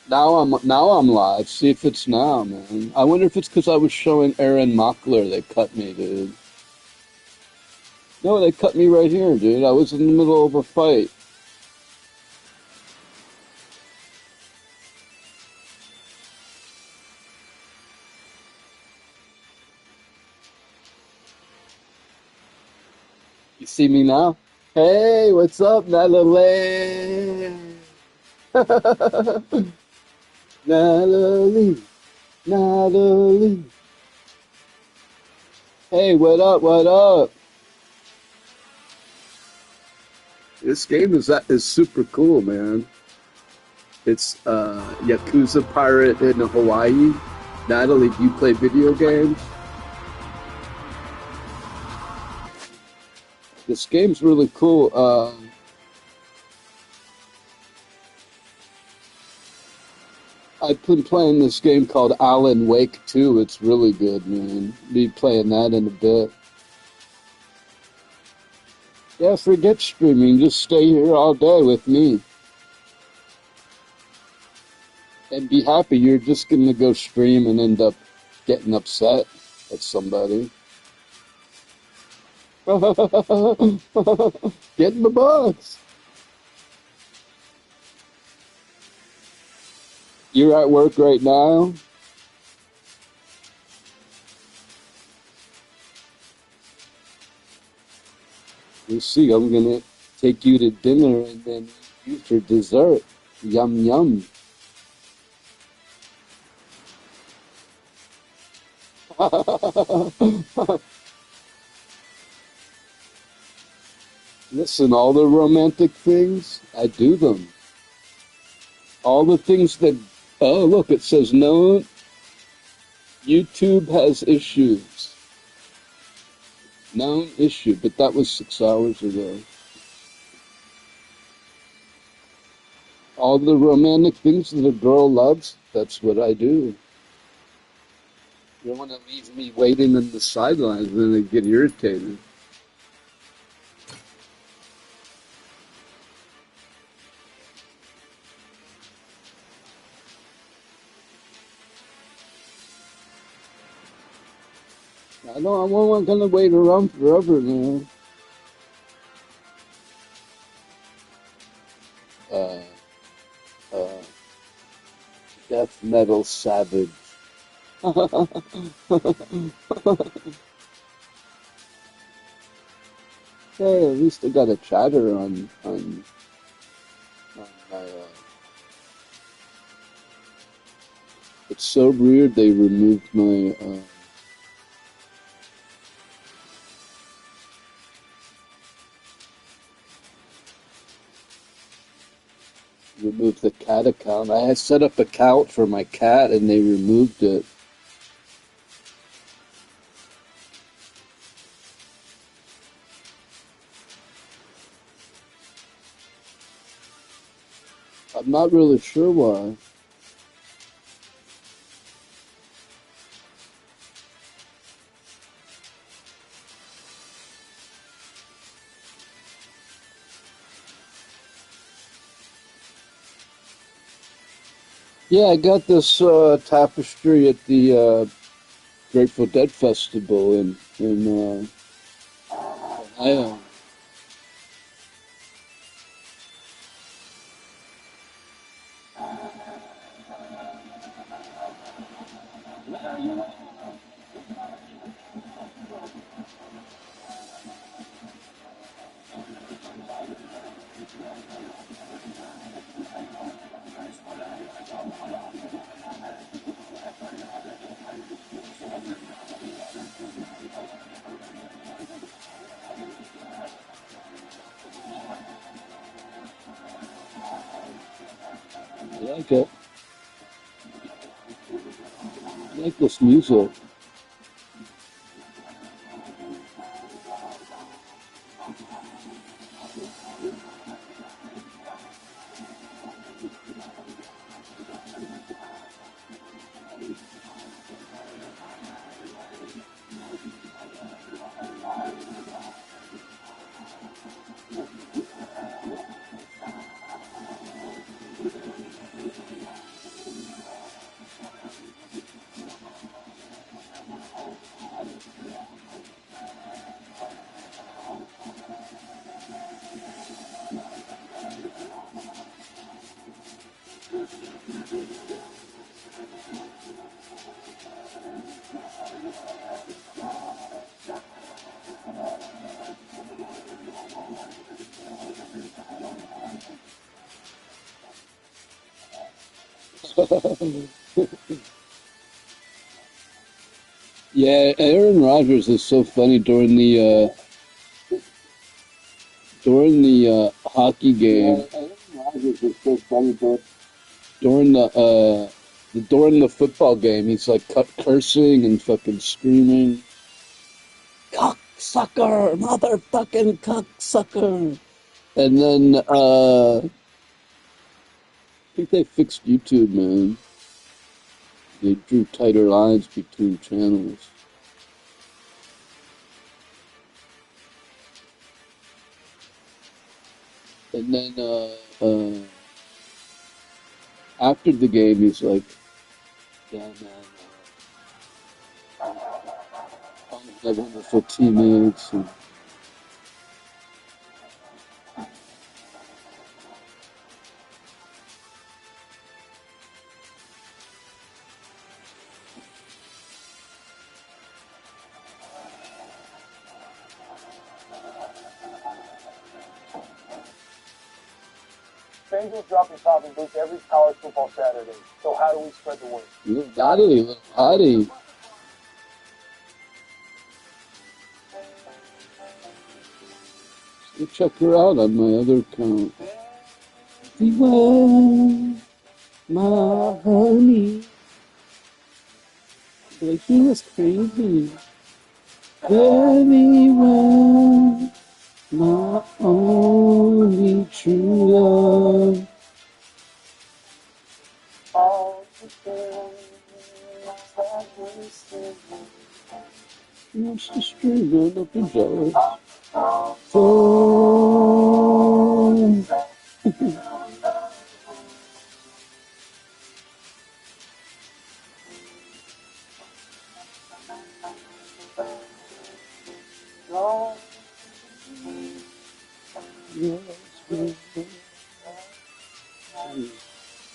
Now I'm live. See if it's now, man. I wonder if it's because I was showing Aaron Mockler they cut me, dude. No, they cut me right here, dude. I was in the middle of a fight. You see me now? Hey, what's up, Natalie? Natalie, Natalie. Hey, what up? What up? This game is super cool, man. It's Yakuza pirate in Hawaii. Natalie, do you play video games? This game's really cool. I've been playing this game called Alan Wake 2. It's really good, man. Be playing that in a bit. Yeah, forget streaming. Just stay here all day with me. And be happy you're just gonna go stream and end up getting upset at somebody. Get in the box. You're at work right now? You see, I'm gonna take you to dinner and then you for dessert. Yum yum. Listen, all the romantic things, I do them. All the things that, oh, look, it says no, YouTube has issues. Known issue, but that was 6 hours ago. All the romantic things that a girl loves, that's what I do. You don't want to leave me waiting on the sidelines, then I get irritated. I'm not gonna wait around forever, man. Uh, uh, Death metal savage. Hey, at least I got a chatter on my. It's so weird they removed my. Removed the cat account. I had set up a account for my cat and they removed it. I'm not really sure why. Yeah, I got this tapestry at the Grateful Dead Festival in Ohio. I like it. I like this music. Yeah, Aaron Rodgers is so funny during the hockey game. Aaron Rodgers is so funny during the football game. He's like cursing and fucking screaming, "Cocksucker, motherfucking cocksucker!" And then I think they fixed YouTube, man. They drew tighter lines between channels. And then after the game, he's like, "Yeah, man, all my wonderful teammates." And Bengals dropping topping boots every college football Saturday. So how do we spread the word? little hottie. So check her out on my other account. Beware, my honey. Like he was crazy. Very well, my only true love. All the things that we see. What's the string on the jealous? Phone.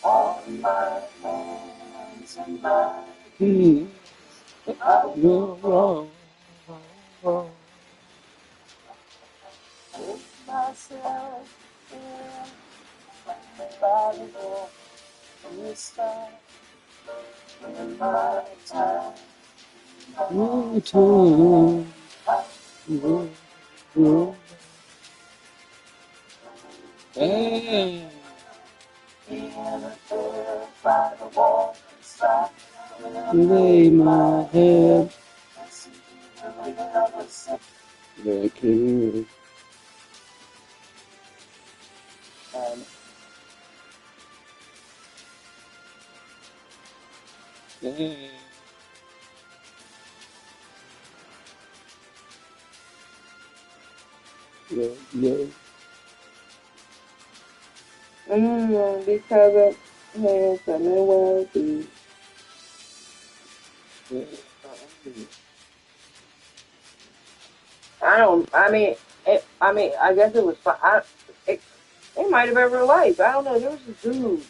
On my hands and my You're wrong. with myself in valuable this time in my time. One time. Hey. By the wall inside. Lay my head. Back here. Hey. Yeah. Because of handsome and wealthy. I guess it was fun. It might have been real life. I don't know. There was this dude.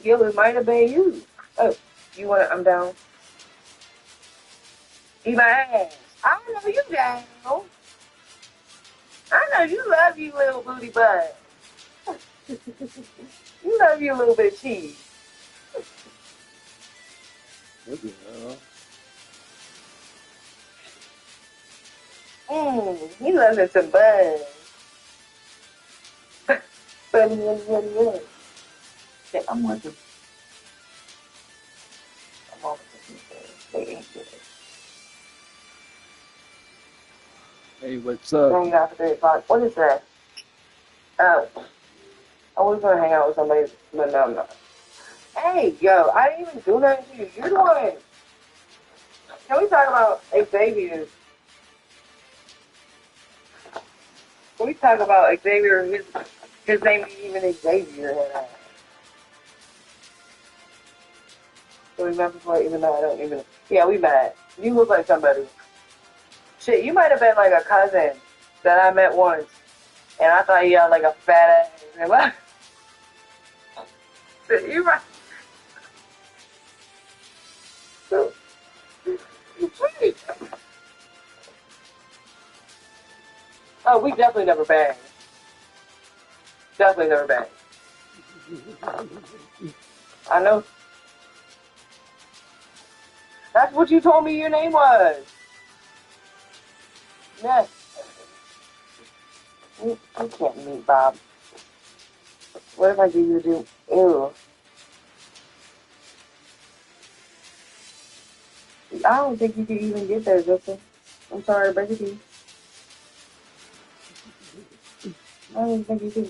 Yo, it might have been you. Oh, you want to, I'm down. Eat my ass. I don't know you down. I know you love you little booty butt. You love you a little bit of cheese. What the hell? He loves it some buzz. But I'm watching. I'm watching. They ain't good. Hey, what's up? Hang out for 3 o'clock. What is that? I was gonna hang out with somebody, but no, I'm not. Hey, yo, I didn't even do nothing to you. You're doing. Can we talk about Xavier? Can we talk about Xavier? His name ain't even Xavier. So we met before, even though I don't even. Yeah, we met. You look like somebody. Shit, you might have been like a cousin that I met once, and I thought you had like a fat ass. And what? You right. Sweet. Oh, we definitely never banged. Definitely never banged. I know. That's what you told me your name was. Yes. You can't meet Bob. What if I give you a do? Ew. I don't think you can even get there, Justin. I'm sorry, break it to you. I don't even think you can.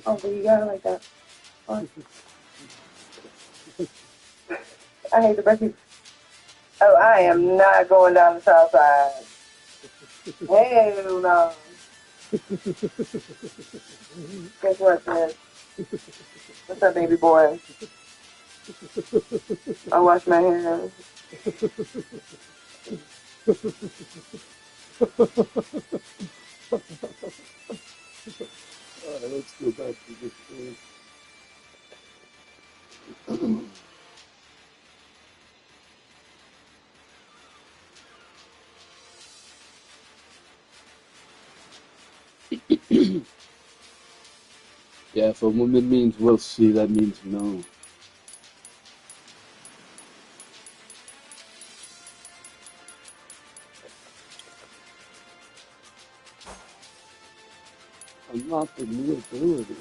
Oh, but you got it like that. Fine. I hate to break it. Oh, I am not going down the south side. Hell no. Guess what, man? What's up, baby boy? I wash my hands. Alright, let's go back to this thing. Yeah, if a woman means we'll see, that means no. Unlock the new ability.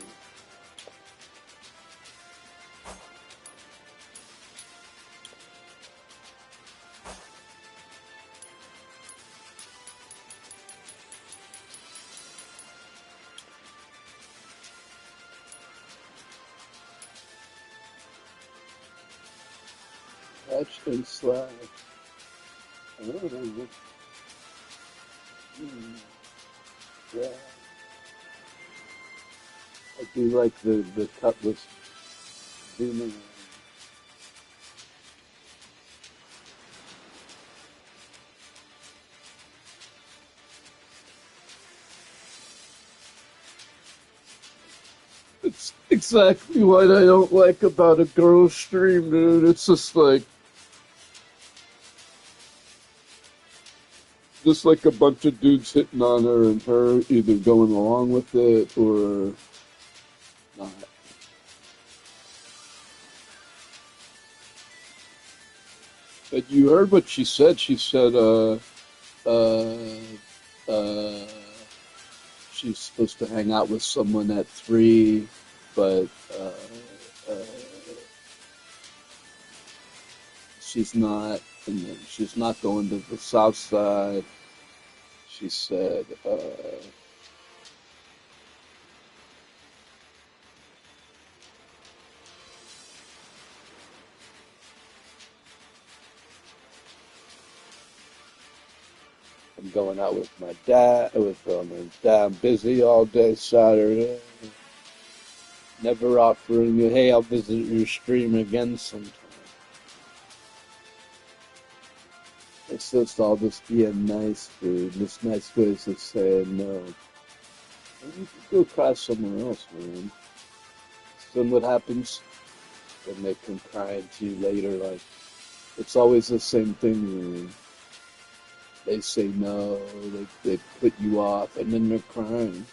Catch and slide. I don't know. Yeah. I do like the cutlass zooming. It's exactly what I don't like about a girl stream, dude. It's just like a bunch of dudes hitting on her and her either going along with it or not. But you heard what she said. She said, uh, uh, she's supposed to hang out with someone at 3, but uh, she's not, and then she's not going to the south side. She said, I'm going out with my dad, my dad. I'm busy all day Saturday. Never offering you, hey, I'll visit your stream again sometime. It's just all this being nice, dude. This nice ways of saying no. And you can go cry somewhere else, man. Then what happens? Then they come crying to you later, like, it's always the same thing, man. They say no, they put you off, and then they're crying.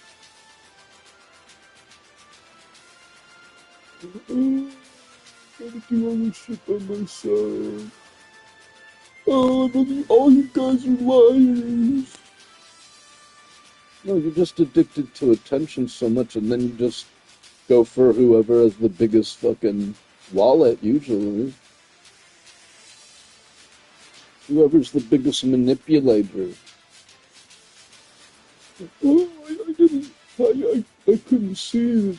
Oh, gotta do all this shit by myself. Oh, all you guys are liars. No, you're just addicted to attention so much, and then you just go for whoever has the biggest fucking wallet, usually. Whoever's the biggest manipulator. Oh, I didn't, I couldn't see it.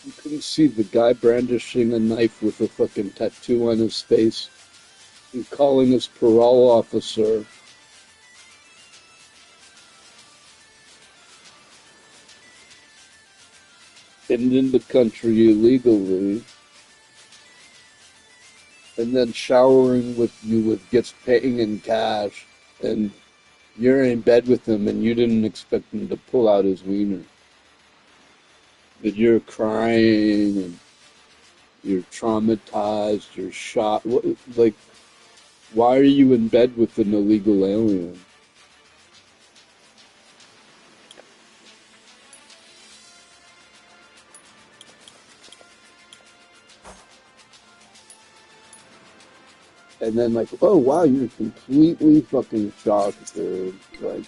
You couldn't see the guy brandishing a knife with a fucking tattoo on his face and calling his parole officer. And in the country illegally. and then showering with you with gifts, paying in cash, and you're in bed with him and you didn't expect him to pull out his wiener. But you're crying and you're traumatized, you're shocked. Like, why are you in bed with an illegal alien? And then like, oh wow, you're completely fucking shocked, dude. Like,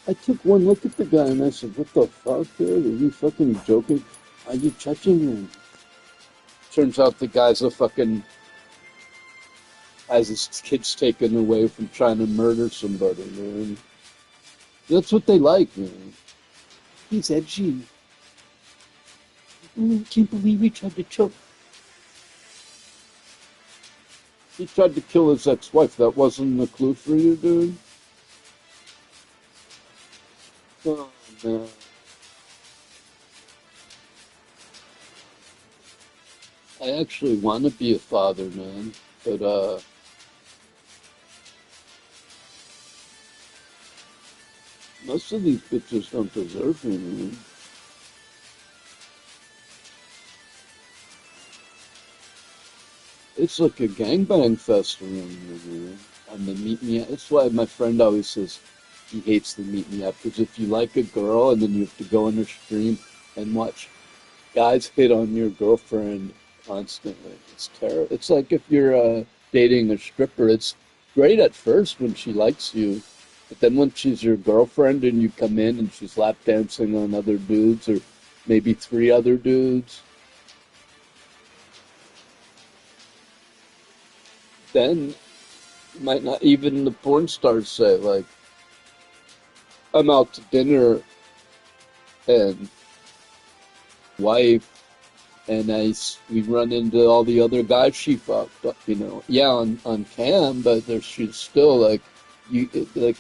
I took one look at the guy and I said, what the fuck, dude? Are you fucking joking? Are you touching him? Turns out the guy's a fucking, has his kids taken away from trying to murder somebody, man. That's what they like, man. He's edgy. I can't believe he tried to choke. He tried to kill his ex-wife. That wasn't a clue for you, dude? Oh, man. I actually want to be a father, man. But, most of these bitches don't deserve me, man. It's like a gangbang fest around here, man. On the meet me. That's why my friend always says he hates the meet me up. Because if you like a girl and then you have to go on her stream and watch guys hit on your girlfriend constantly, it's terrible. It's like if you're dating a stripper. It's great at first when she likes you, but then when she's your girlfriend and you come in and she's lap dancing on other dudes or maybe three other dudes, then might not even the porn stars say like, I'm out to dinner and wife and we run into all the other guys she fucked, yeah, on cam, but she's still like, like,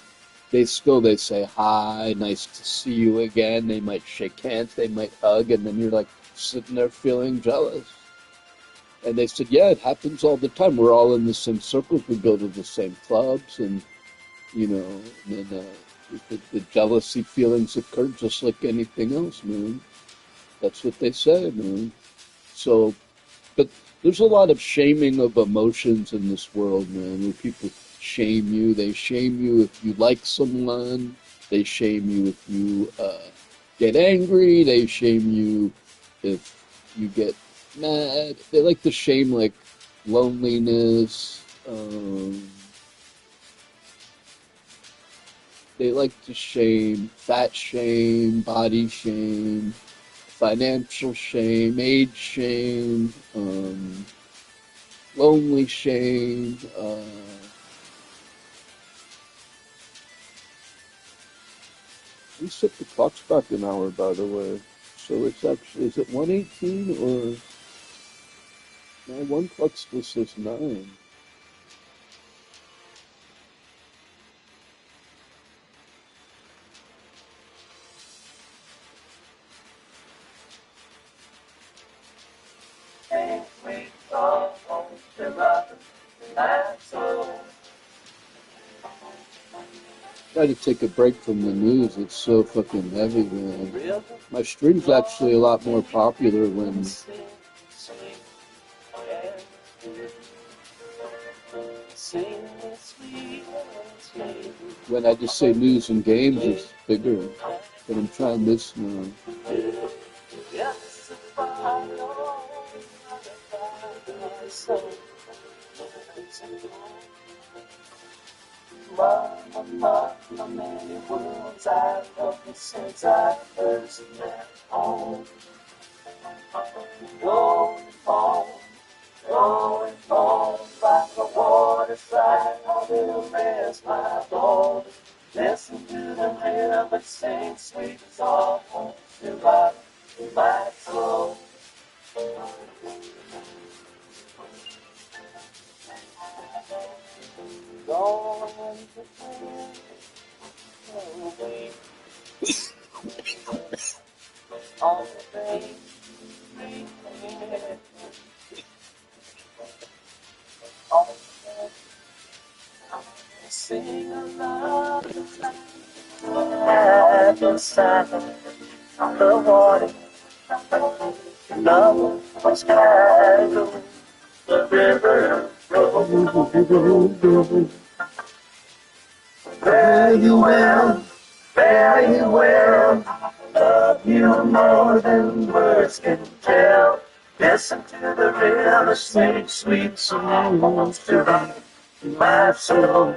they say hi, nice to see you again, they might shake hands, they might hug, and then you're like sitting there feeling jealous. And they said, yeah, it happens all the time. We're all in the same circles. We go to the same clubs, and and then the jealousy feelings occur just like anything else, man. That's what they say, man. So, but there's a lot of shaming of emotions in this world, man, where people shame you. They shame you if you like someone. They shame you if you get angry. They shame you if you get mad. They like to shame, like, loneliness. They like to shame, fat shame, body shame, financial shame, age shame, lonely shame. We set the clocks back an hour, by the way. So it's actually, is it 1:18 or my one clock still says 9? Try to take a break from the news. It's so fucking heavy, man. My stream's actually a lot more popular when I just say news and games, it's bigger. But I'm trying this now. Many worlds I've loved you since I first left home. Going home, like a waterside, I will rest my bones. Listen to the river sing sweet song to rock my soul. side on the water. Love was casual. The river rolled. Very well, very well. Love you more than words can tell. Listen to the river sing sweet songs to my soul.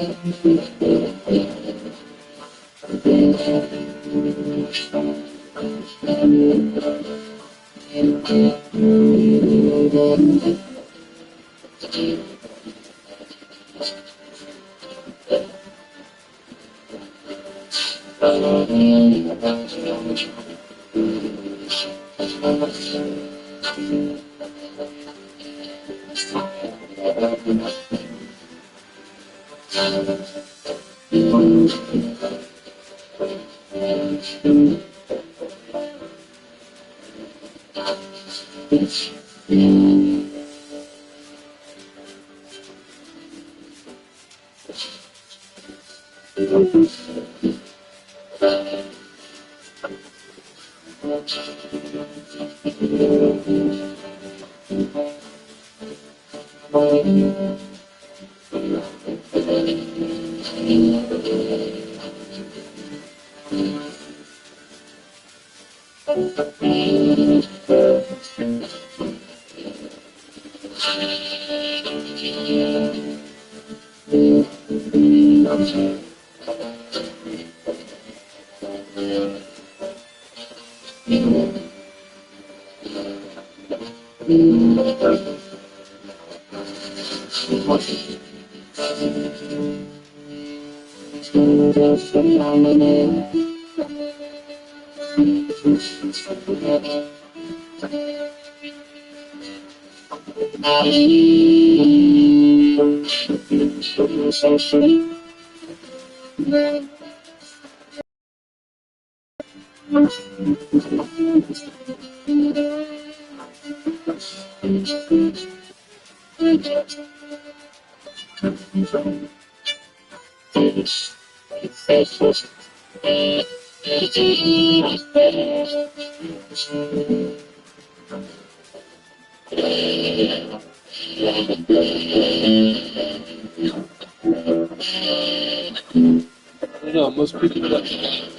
I don't know, most people that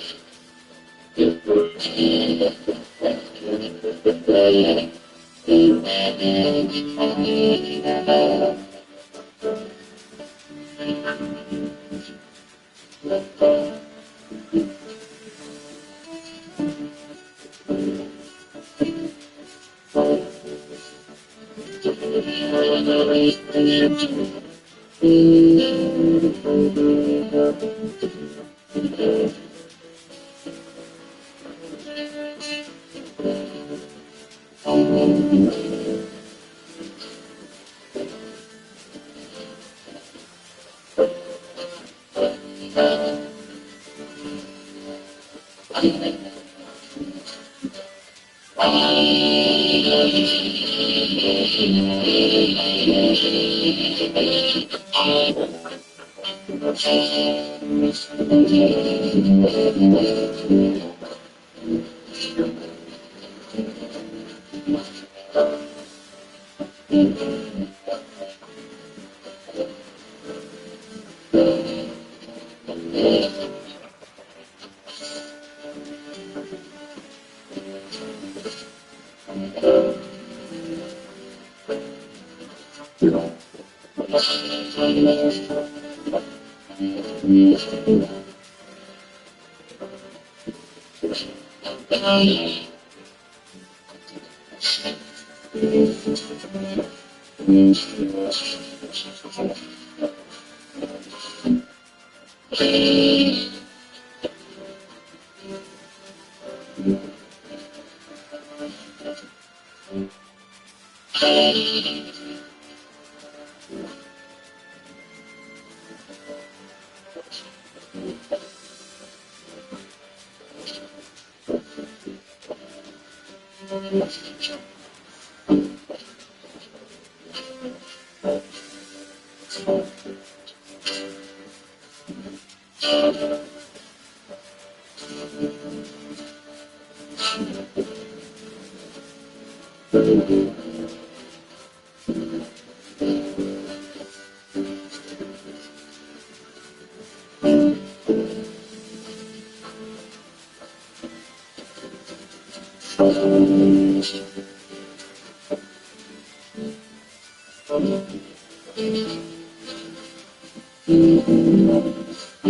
Hi,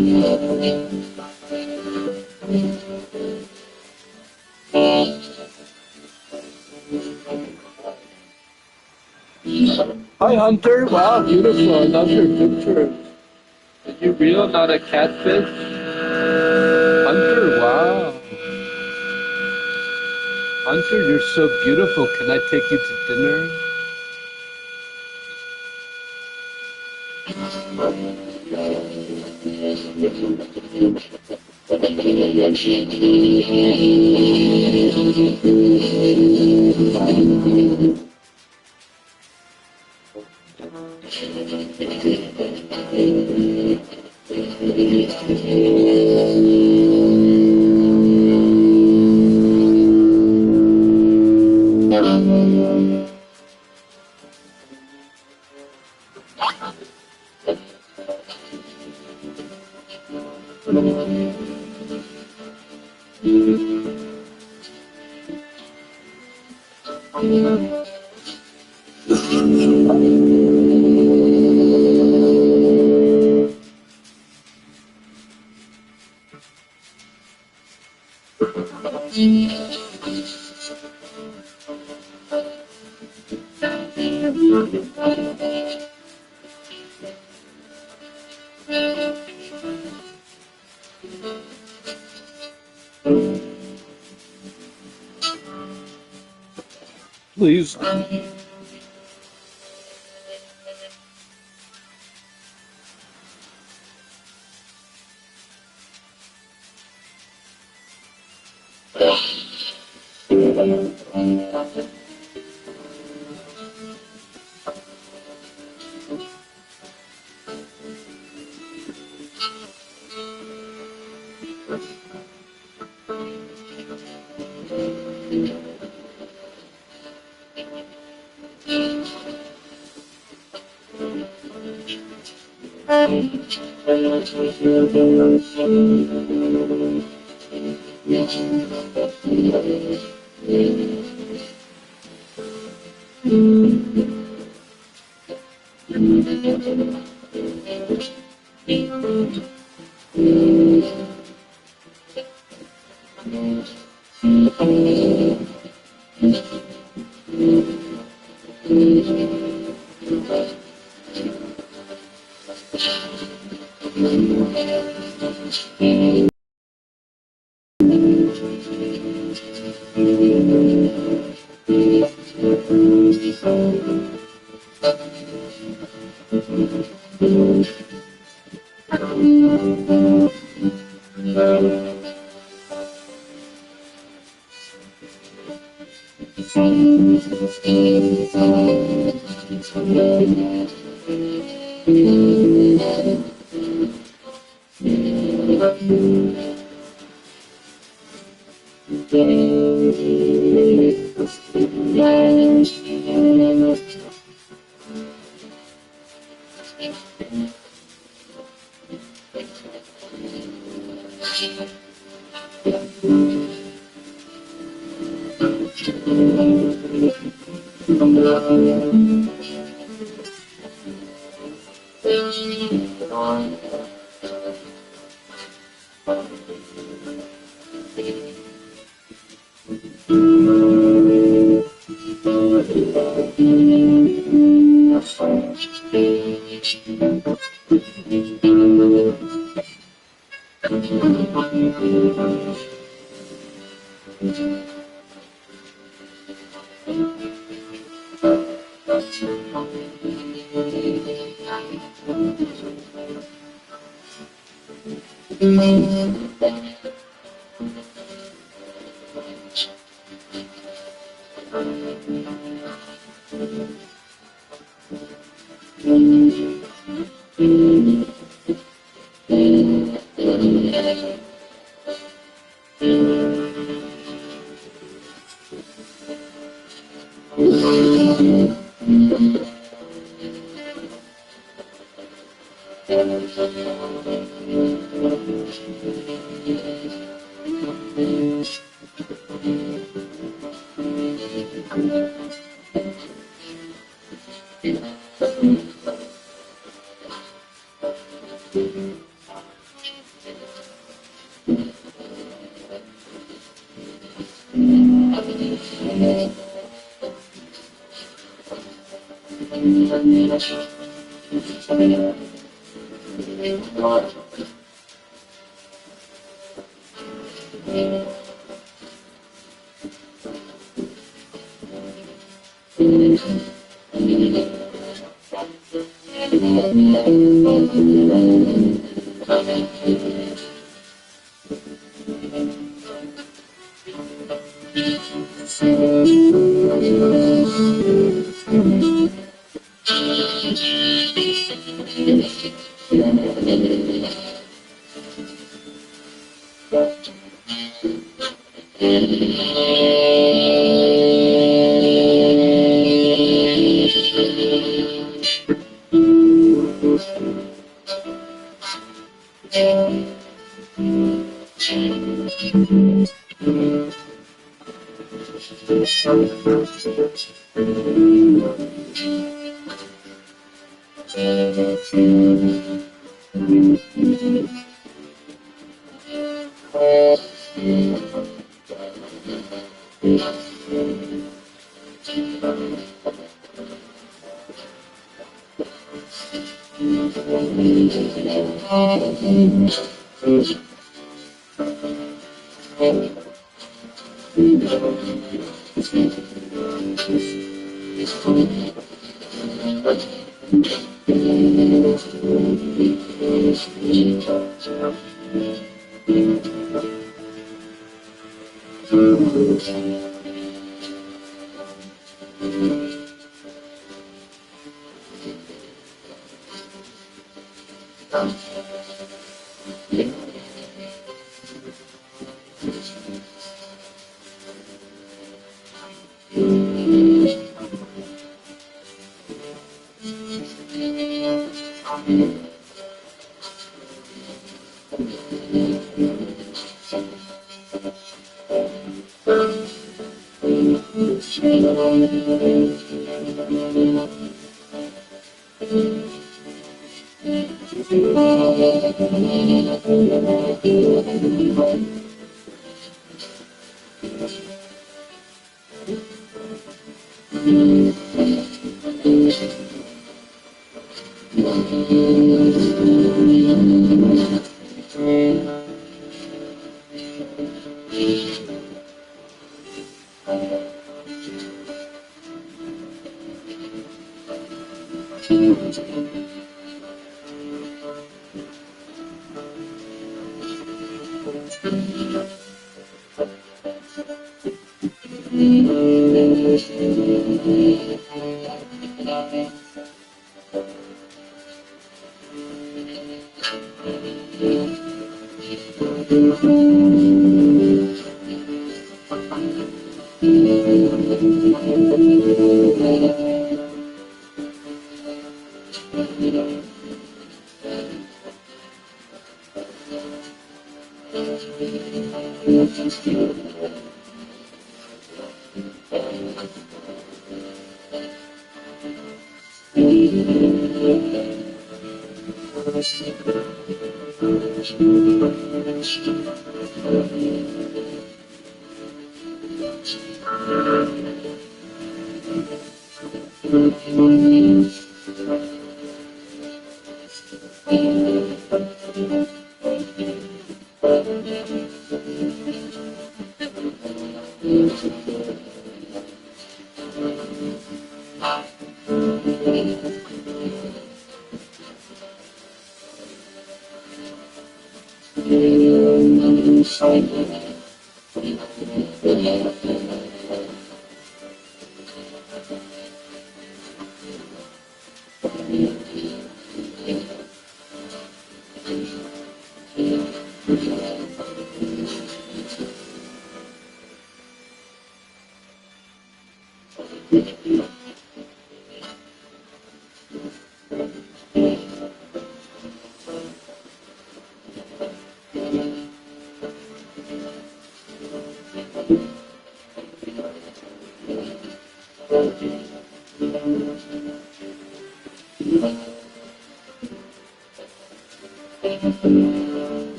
Hunter. Wow, beautiful. I love your picture. Are you real, not a catfish? Hunter, wow. Hunter, you're so beautiful. Can I take you to dinner? Please.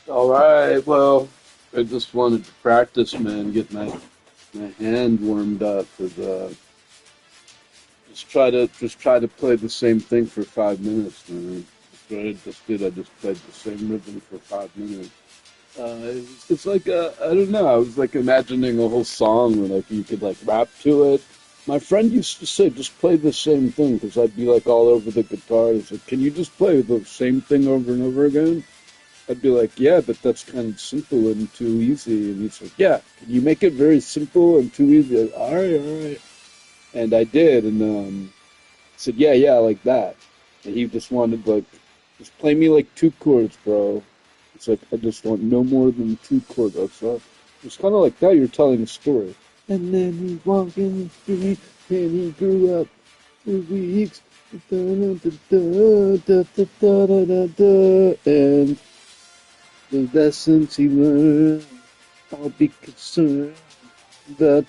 All right, well, I just wanted to practice, man, get my hand warmed up with just try to play the same thing for 5 minutes, man. That's what I just did. I just played the same rhythm for 5 minutes. It's like I don't know. I was like imagining a whole song where like you could like rap to it. My friend used to say, just play the same thing because I'd be like all over the guitar. He's like, can you just play the same thing over and over again? I'd be like, yeah, but that's kind of simple and too easy. And he's like, yeah, can you make it very simple and too easy? Like, all right, all right. And I did, and said, yeah, yeah, like that. And he just wanted like, just play me like two chords, bro. It's like I just want no more than two chords. So it's kind of like that. You're telling a story. And then he walked in the street, and he grew up for weeks. And the lessons he learned, I'll be concerned. And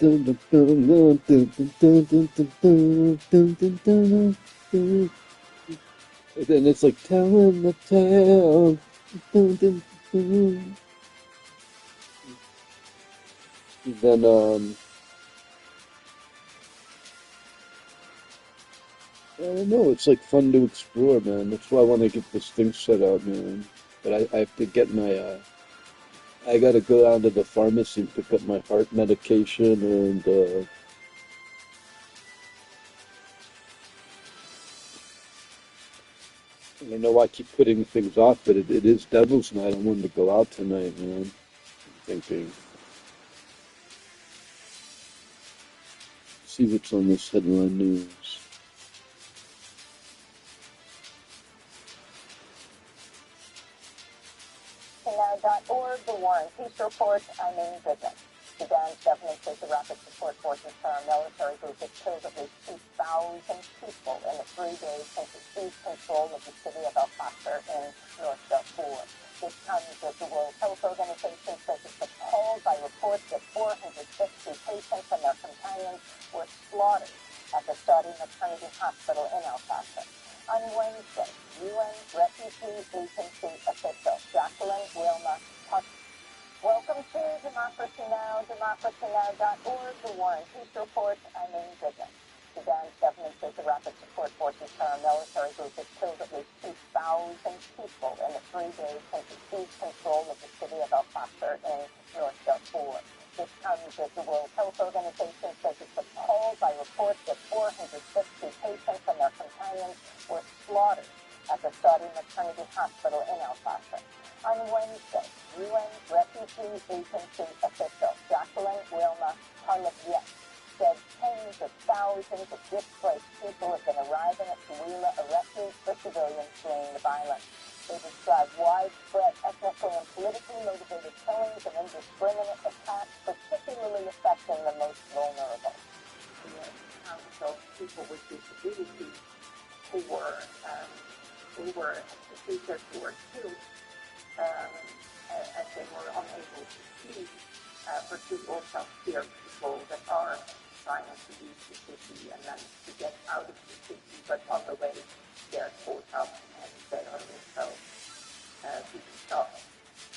then it's like telling the tale. Then I don't know. It's like fun to explore, man. That's why I want to get this thing set up, man. But I have to get my I gotta go down to the pharmacy and pick up my heart medication and I know I keep putting things off, but it is Devil's Night. I wanted to go out tonight, man. I'm thinking, see what's on this headline news. Now.org, the War and Peace Report. I'm Amy Goodman. Sudan's government says the rapid support forces paramilitary group has killed at least 2,000 people in the 3 days since it seized control of the city of El Fasher in North Darfur. This comes as the World Health Organization says it's appalled by reports that 450 patients and their companions were slaughtered at the Saudi Maternity Hospital in El Fasher. On Wednesday, UN Refugee Agency official Jacqueline Wilma Hutt. Welcome to Democracy Now!, democracynow.org, the War and Peace Report. I'm Amy Goodman. Sudan's government says the Rapid Support Forces paramilitary group has killed at least 2,000 people in the 3 days since it seized control of the city of El Fasher in North Darfur. This comes as the World Health Organization says it's appalled by reports that 450 patients and their companions were slaughtered at the Saudi Maternity Hospital in El Fasher. On Wednesday, UN Refugee Agency official Jacqueline Wilma Hutt said tens of thousands of displaced people have been arriving at Tooele, a refuge for civilians fleeing the violence. They describe widespread ethnically and politically motivated killings and indiscriminate attacks, particularly affecting the most vulnerable. The accounts of people with disabilities who were teachers who were killed as they were unable to see, particularly healthcare people that are trying to use the city and then to get out of the city, but on the way they're caught up and they are also being shot.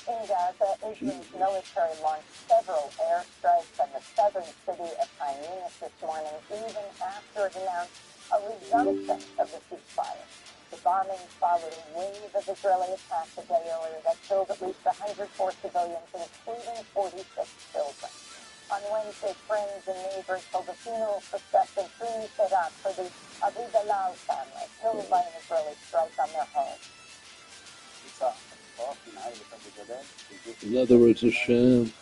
In Gaza, Israel's military launched several airstrikes on the southern city of Khan Yunis this morning, even after it announced a resumption of the ceasefire. The bombings followed a wave of Israeli attacks a day earlier that killed at least 104 civilians, including 46 children. On Wednesday, friends and neighbors held a funeral procession through Sedat for the Abu Dalal family, killed by an Israeli strike on their home. In other words, a sham.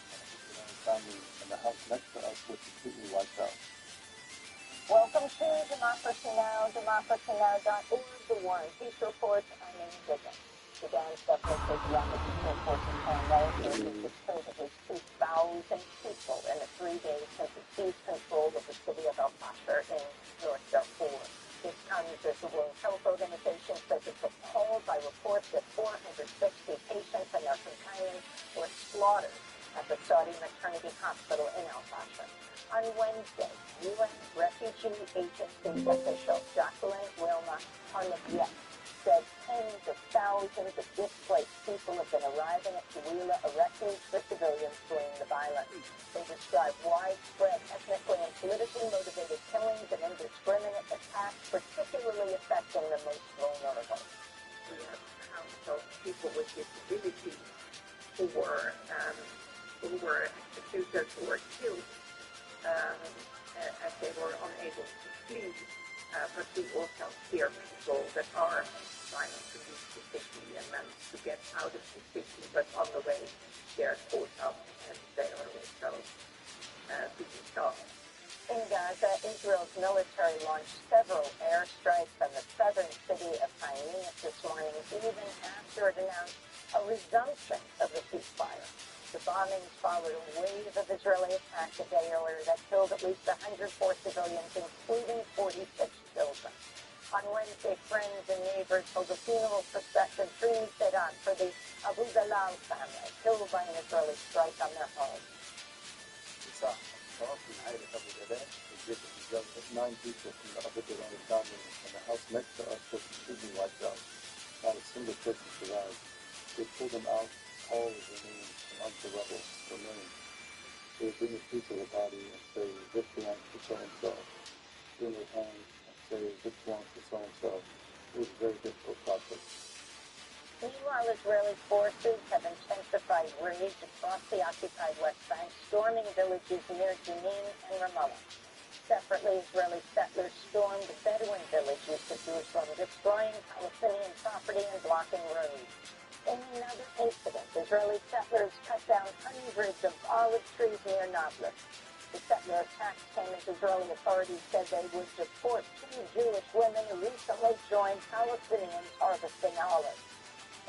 Welcome to Democracy Now!, democracynow.org, the War and Peace Report. I'm Amy Goodman. Sudan's government says the rapid support forces paramilitary group has killed at least 2,000 people in the 3 days since it seized control of the city of El Fasher in North Darfur. This comes as the World Health Organization says it's appalled by reports that 460 patients and their companions were slaughtered at the Saudi Maternity Hospital in El Fasher. On Wednesday, UN Refugee Agency official Jacqueline Wilma Hutt said tens of thousands of displaced people have been arriving at Tooele, a refuge for civilians fleeing the violence. They describe widespread ethnically and politically motivated killings and indiscriminate attacks, particularly affecting the most vulnerable. The Council of People with Disabilities who were executed, who were killed as they were unable to flee. But we also hear people that are trying to leave the city and manage to get out of the city, but on the way they're caught up and they are also being shot. In Gaza, Israel's military launched several airstrikes on the southern city of Haifa this morning, even after it announced a resumption of the ceasefire. The bombings followed a wave of Israeli attacks a day earlier that killed at least 104 civilians, including 46 children. On Wednesday, friends and neighbors held a funeral procession through Tehran for the Abu Dalal family, killed by an Israeli strike on their home. في العائلة أبو جلال البيت اللي 9 people from the Abu Jalal family and the house next to us was completely wiped out. Not a single person survived. They pulled them out, all of their names among the rubble remained. They would bring a piece of the body and say, this belongs to so-and-so. Bring their hands and say, this belongs to so-and-so. It was a very difficult process. Meanwhile, Israeli forces have intensified raids across the occupied West Bank, storming villages near Jenin and Ramallah. Separately, Israeli settlers stormed Bedouin villages to Jerusalem, destroying Palestinian property and blocking roads. In another incident, Israeli settlers cut down hundreds of olive trees near Nablus. The settler attacks came as Israeli authorities said they would deport 2 Jewish women who recently joined Palestinians harvesting olives.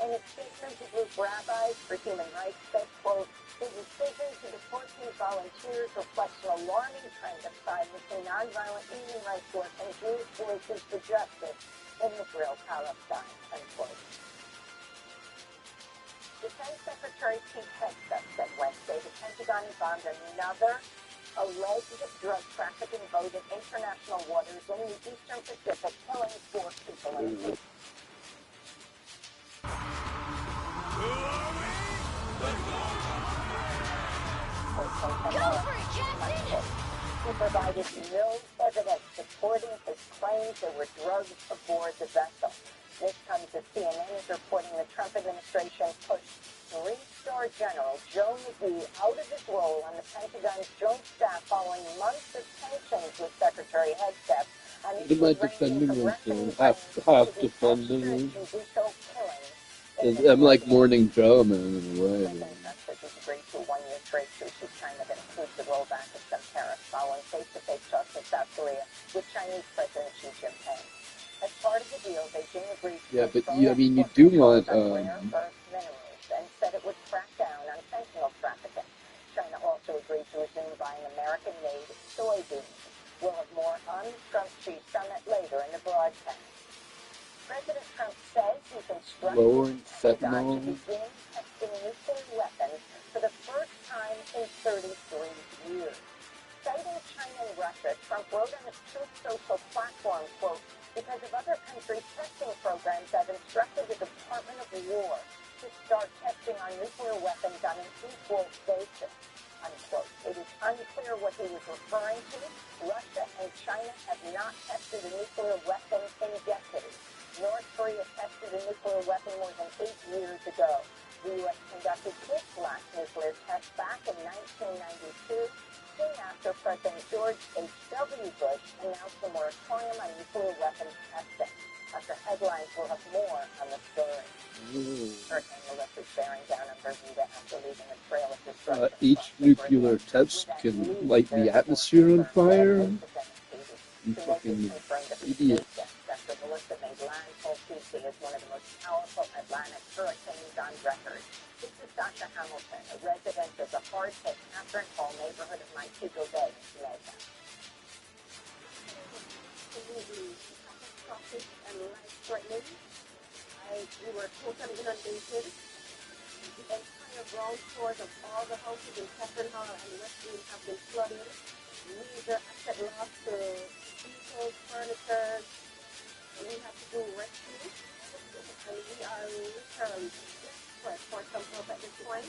In a statement, the group Rabbis for Human Rights said, quote, the decision to deport these volunteers reflects an alarming trend of silencing nonviolent human rights work and Jewish voices for justice in Israel-Palestine, unquote. Defense Secretary Pete Hegseth said Wednesday the Pentagon bombed another alleged drug trafficking boat in international waters in the eastern Pacific, killing 4 people in the He provided no evidence supporting his claims there were drugs aboard the vessel. This comes as CNN is reporting the Trump administration pushed 3-star General Joe McGee out of his role on the Pentagon's Joint Staff following months of tensions with Secretary Hegseth on What am I defending him for? Half defending him. I'm like Morning Joe, man, in a way. Man. Agreed to a 1-year trade truce with China that includes the rollback of some tariffs following face-to-face talks in South Korea with Chinese President Xi Jinping. As part of the deal, Beijing agreed to you do want rare earth minerals and said it would crack down on fentanyl trafficking. China also agreed to resume buying American-made soybeans. We'll have more on the Trump-Xi summit later in the broadcast. President Trump says he's instructed lowering Pentagon fentanyl. to begin testing nuclear weapons for the first time in 33 years. Citing China and Russia, Trump wrote on his Truth Social platform, quote, because of other countries' testing programs, I've instructed the Department of War to start testing our nuclear weapons on an equal basis, unquote. It is unclear what he was referring to. Russia and China have not tested a nuclear weapon in decades. North Korea tested a nuclear weapon more than 8 years ago. The U.S. conducted its last nuclear test back in 1992, soon after President George H.W. Bush announced a moratorium on nuclear weapons testing. After headlines, we'll have more on the story. Hurricane Melissa is bearing down on Bermuda after leaving a trail of destruction. Each nuclear test can light the atmosphere on fire. You fucking idiot. After Melissa made landfall Tuesday as one of the most powerful Atlantic hurricanes on record. This is Dr. Hamilton, a resident of the hard-hit Catherine Hall neighborhood of Montego Bay in Jamaica. Catastrophic and life-threatening. We were totally inundated. The entire ground floors of all the houses in Catherine Hall and Westwood have been flooded. Major asset loss to vehicles, furniture. We have to do rescue, and we are literally desperate for some help at this point.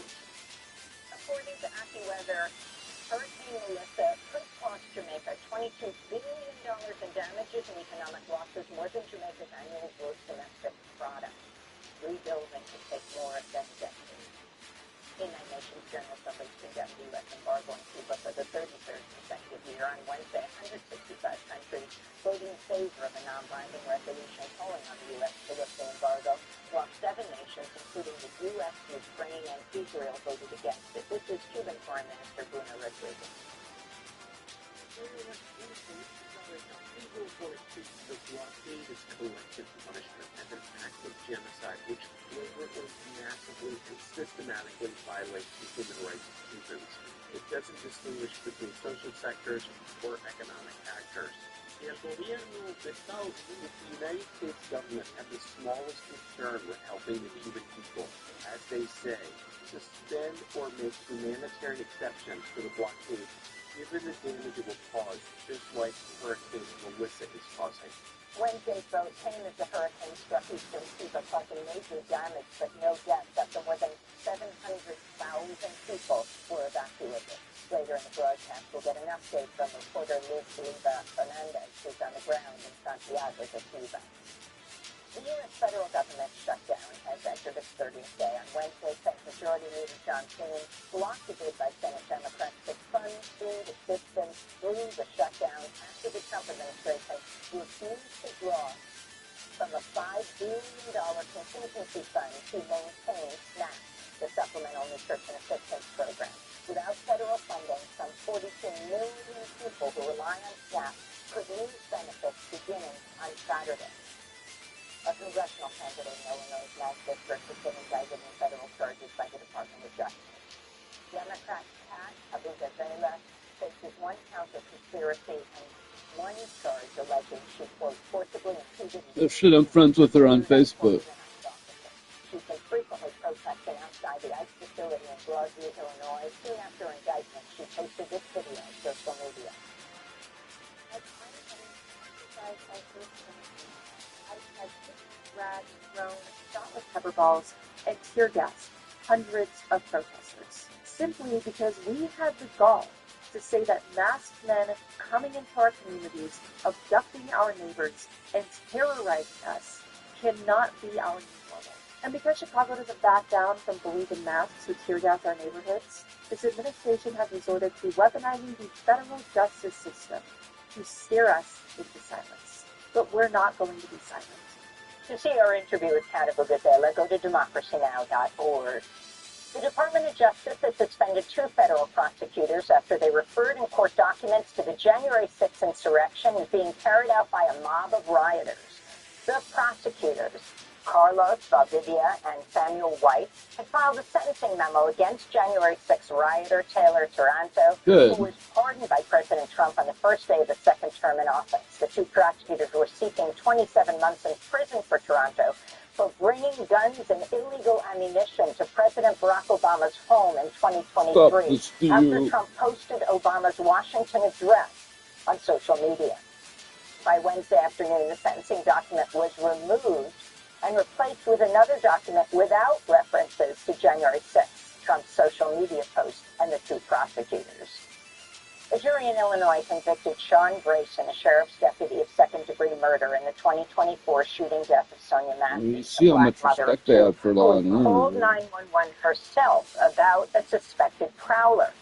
According to AccuWeather, Hurricane Melissa could cost Jamaica $22 billion in damages and economic losses, more than Jamaica's annual gross domestic product. Rebuilding could take more than a decade. including the U.S., Ukraine, and Israel, voted against it. This is Cuban Foreign Minister Bruno Rodriguez. The blockade is collective punishment as an act of genocide, which deliberately, massively, and systematically violates the human rights of Cubans. It doesn't distinguish between social sectors or economic actors. El gobierno de Estados Unidos, the United States government, have the smallest concern with helping the Cuban people. As they say, suspend or make humanitarian exceptions for the blockade, given the damage it will cause, just like Hurricane Melissa is causing. Wednesday's vote came as the hurricane struck eastern Cuba, causing major damage but no deaths after more than 700,000 people were evacuated. Later in the broadcast, we'll get an update from reporter Liz Fernandez, who's on the ground in Santiago de Cuba. The U.S. federal government shutdown has entered its 30th day. On Wednesday, Senate Majority Leader John Thune blocked a bid by Senate Democrats to fund food assistance through the shutdown after the Trump administration refused to draw from a $5 billion contingency fund to maintain SNAP, the Supplemental Nutrition Assistance Program. Without federal funding, some 42 million people who rely on SNAP could lose benefits beginning on Saturday. A congressional candidate in Illinois' 9th district has been indicted in federal charges by the Department of Justice. Democrat Pat Abugavela faces one count of conspiracy and one charge alleging she, quote, forcibly impeded... Oh shit, I'm friends with her on Facebook. She's been frequently protesting outside the ICE facility in Broadview, Illinois. Soon after indictment, she posted this video on social media. Has dragged, thrown, shot with pepper balls, and tear gassed hundreds of protesters, simply because we had the gall to say that masked men coming into our communities, abducting our neighbors, and terrorizing us cannot be our new normal. And because Chicago doesn't back down from believing masks who tear gas our neighborhoods, this administration has resorted to weaponizing the federal justice system to scare us into silence. But we're not going to be silent. To see our interview with Kat Abugavela, go to democracynow.org. The Department of Justice has suspended 2 federal prosecutors after they referred in court documents to the January 6th insurrection as being carried out by a mob of rioters. The prosecutors, Carlos Valdivia and Samuel White, had filed a sentencing memo against January 6th rioter Taylor Taranto, who was pardoned by President Trump on the first day of the second term in office. The 2 prosecutors were seeking 27 months in prison for Taranto for bringing guns and illegal ammunition to President Barack Obama's home in 2023 after Trump posted Obama's Washington address on social media. By Wednesday afternoon, the sentencing document was removed and replaced with another document without references to January 6th, Trump's social media post, and the 2 prosecutors. A jury in Illinois convicted Sean Grayson, a sheriff's deputy, of second-degree murder in the 2024 shooting death of Sonia Matthews. You see how much respect they have for law and order. Called 911 herself about a suspected prowler.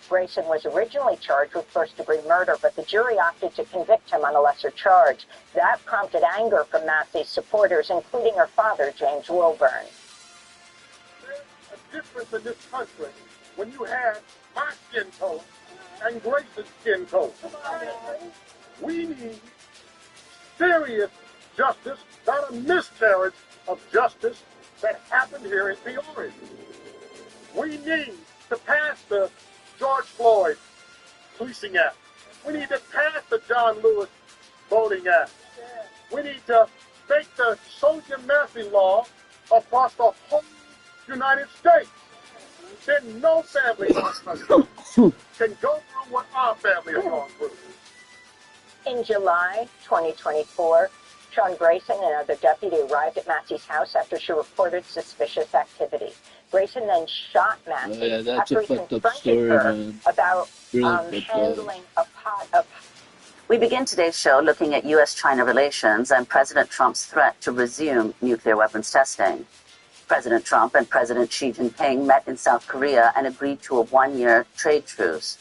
Grayson was originally charged with first-degree murder, but the jury opted to convict him on a lesser charge. That prompted anger from Matthew's supporters, including her father, James Wilburn. There's a difference in this country when you have my skin tone and Grayson's skin tone. We need serious justice, not a miscarriage of justice that happened here in Peoria. We need to pass the George Floyd Policing Act. We need to pass the John Lewis Voting Act. We need to make the Sonia Matthews law across the whole United States. Then no family in our country can go through what our family has gone through. In July 2024, Sean Grayson and another deputy arrived at Matthew's house after she reported suspicious activity. Grayson then shot Matthew after he confronted her about handling a pot of... We begin today's show looking at U.S.-China relations and President Trump's threat to resume nuclear weapons testing. President Trump and President Xi Jinping met in South Korea and agreed to a 1-year trade truce.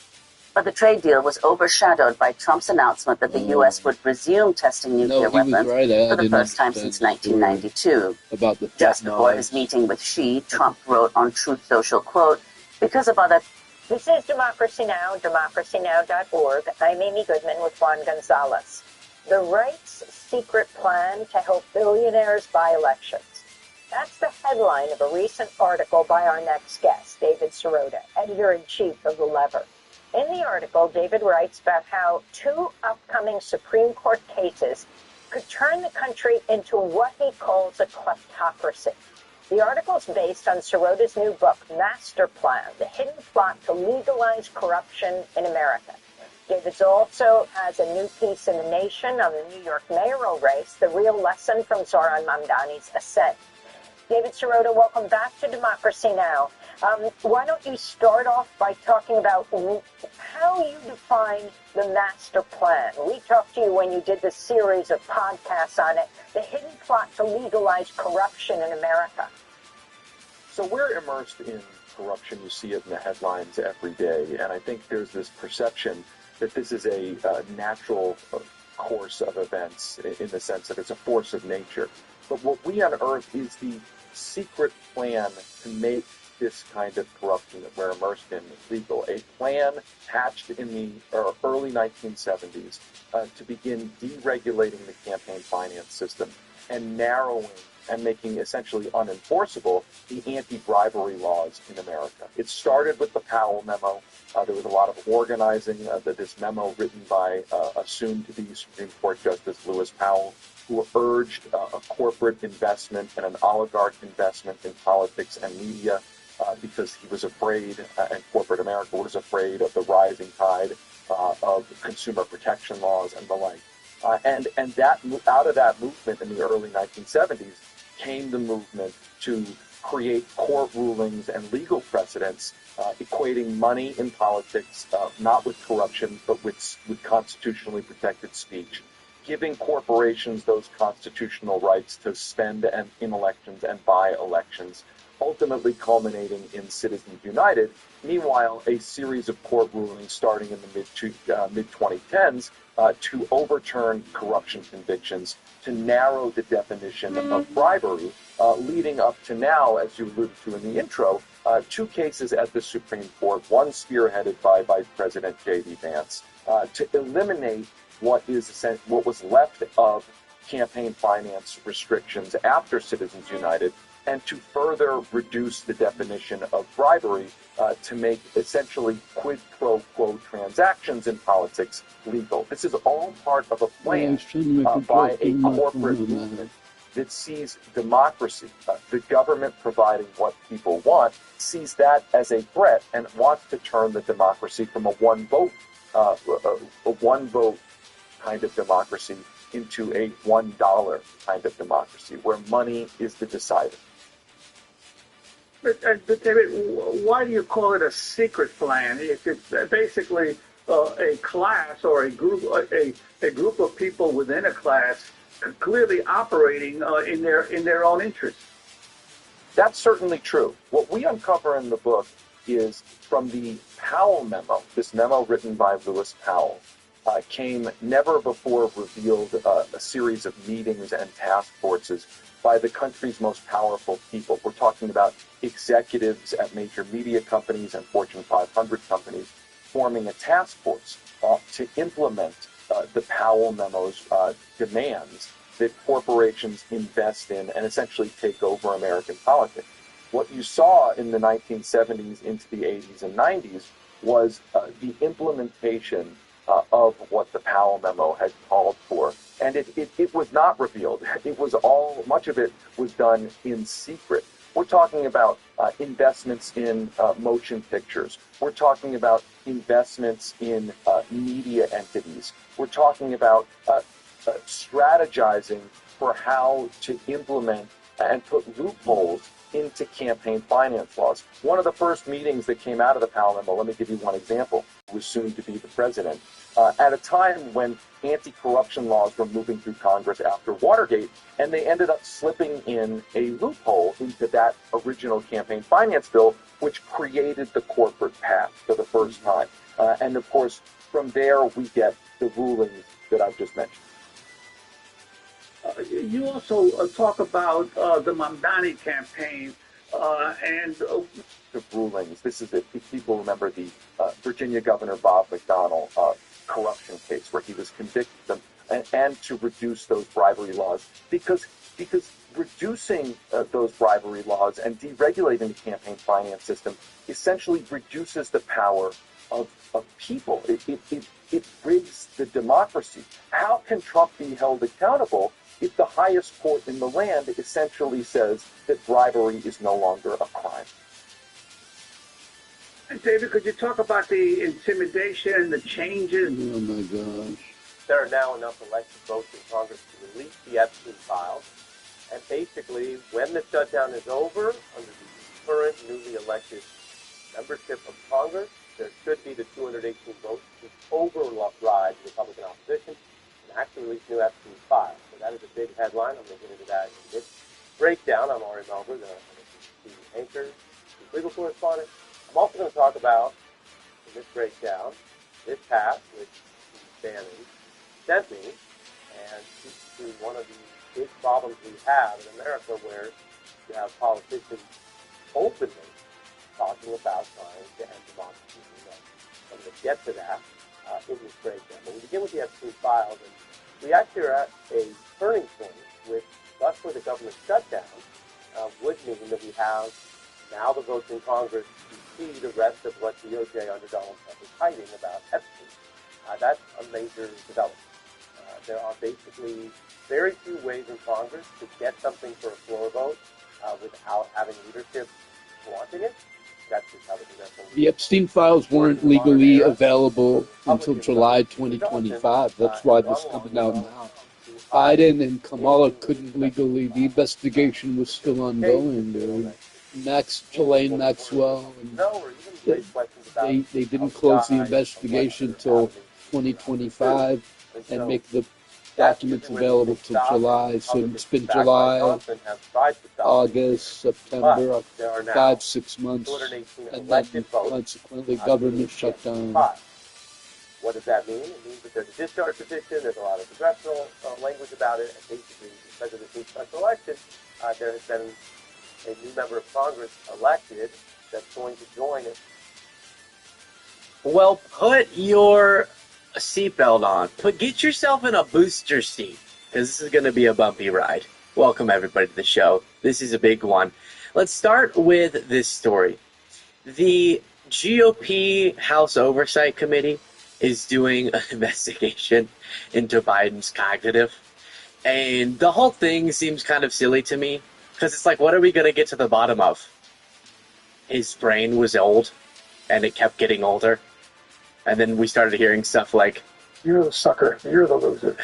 But the trade deal was overshadowed by Trump's announcement that the U.S. would resume testing nuclear weapons for the first time since 1992. About the Just before his meeting with Xi, Trump wrote on Truth Social, quote, because of other... This is Democracy Now!, democracynow.org. I'm Amy Goodman with Juan Gonzalez. The right's secret plan to help billionaires buy elections. That's the headline of a recent article by our next guest, David Sirota, editor-in-chief of The Lever. In the article, David writes about how 2 upcoming Supreme Court cases could turn the country into what he calls a kleptocracy. The article is based on Sirota's new book, Master Plan, The Hidden Plot to Legalize Corruption in America. David also has a new piece in The Nation on the New York mayoral race, The Real Lesson from Zohran Mamdani's Ascent. David Sirota, welcome back to Democracy Now! Why don't you start off by talking about how you define the master plan? We talked to you when you did the series of podcasts on it, The Hidden Plot to Legalize Corruption in America. So we're immersed in corruption. You see it in the headlines every day. And I think there's this perception that this is a natural course of events in the sense that it's a force of nature. But what we unearth is the secret plan to make this kind of corruption that we're immersed in legal. A plan hatched in the early 1970s to begin deregulating the campaign finance system and narrowing and making essentially unenforceable the anti-bribery laws in America. It started with the Powell memo. There was a lot of organizing. This memo written by a soon-to-be Supreme Court Justice Lewis Powell, who urged a corporate investment and an oligarch investment in politics and media because he was afraid, and corporate America was afraid of the rising tide of consumer protection laws and the like. And that out of that movement in the early 1970s came the movement to create court rulings and legal precedents equating money in politics, not with corruption, but with constitutionally protected speech, giving corporations those constitutional rights to spend in elections and buy elections, ultimately culminating in Citizens United. Meanwhile, a series of court rulings starting in the mid-2010s to overturn corruption convictions, to narrow the definition of bribery, leading up to now, as you alluded to in the intro, 2 cases at the Supreme Court, one spearheaded by Vice President J.D. Vance, to eliminate what was left of campaign finance restrictions after Citizens United, and to further reduce the definition of bribery to make essentially quid pro quo transactions in politics legal. This is all part of a plan by a corporate movement that sees democracy, the government providing what people want, sees that as a threat and wants to turn the democracy from a one-vote kind of democracy into a $1 kind of democracy where money is the decider. But David, why do you call it a secret plan? If it's basically a class or a group of people within a class clearly operating in their own interests. That's certainly true. What we uncover in the book is from the Powell memo, this memo written by Lewis Powell, came never before revealed a series of meetings and task forces by the country's most powerful people. We're talking about executives at major media companies and Fortune 500 companies forming a task force to implement the Powell memo's demands that corporations invest in and essentially take over American politics. What you saw in the 1970s into the 80s and 90s was the implementation of what the Powell memo had called for. And it was not revealed. Much of it was done in secret. We're talking about investments in motion pictures. We're talking about investments in media entities. We're talking about strategizing for how to implement and put loopholes into campaign finance laws. One of the first meetings that came out of the Powell memo, let me give you one example, was soon to be the president. At a time when anti-corruption laws were moving through Congress after Watergate, and they ended up slipping in a loophole into that original campaign finance bill, which created the corporate path for the first time. And of course, from there, we get the rulings that I've just mentioned. You also talk about the Mamdani campaign and the rulings. This is it. If people remember the Virginia Governor Bob McDonnell corruption case where he was convicted and to reduce those bribery laws because reducing those bribery laws and deregulating the campaign finance system essentially reduces the power of people. It rigs the democracy. How can Trump be held accountable if the highest court in the land essentially says that bribery is no longer a crime? And David, could you talk about the intimidation, the changes? Oh my gosh. There are now enough elected votes in Congress to release the Epstein files. And basically, when the shutdown is over, under the current newly elected membership of Congress, there should be the 218 votes to override the Republican opposition and actually release new Epstein files. So that is a big headline. I'm going to get into that in this breakdown. I'm Ari Melber, the anchor, the legal correspondent. I'm also going to talk about, in this breakdown, this path which Steve Bannon sent me, and speaks to one of the big problems we have in America where you have politicians openly talking about trying to end democracy. I'm going to get to that in this breakdown. But we begin with the Epstein files, and we actually are at a turning point which, thus for the government shutdown, would mean that we have now the votes in Congress to see the rest of what DOJ under Donald Trump is hiding about Epstein. That's a major development. There are basically very few ways in Congress to get something for a floor vote without having leadership wanting it. That's just how the congressional... The Epstein files weren't legally available until July 2025. That's why this is coming out now. Biden and Kamala couldn't legally. The investigation was still ongoing. Ghislaine Maxwell, and they didn't close the investigation until 2025. And make the documents available till July. So it's been July, August, September, 5-6 months, and then consequently government shutdown. What does that mean? It means that there's a discharge petition, there's a lot of congressional language about it, and basically because of this new special election, there has been a new member of Congress elected that's going to join it. Well, put your seatbelt on. Get yourself in a booster seat, because this is going to be a bumpy ride. Welcome, everybody, to the show. This is a big one. Let's start with this story. The GOP House Oversight Committee is doing an investigation into Biden's cognitive, and the whole thing seems kind of silly to me, because it's like, what are we going to get to the bottom of? His brain was old, and it kept getting older. And then we started hearing stuff like, "You're the sucker. You're the loser."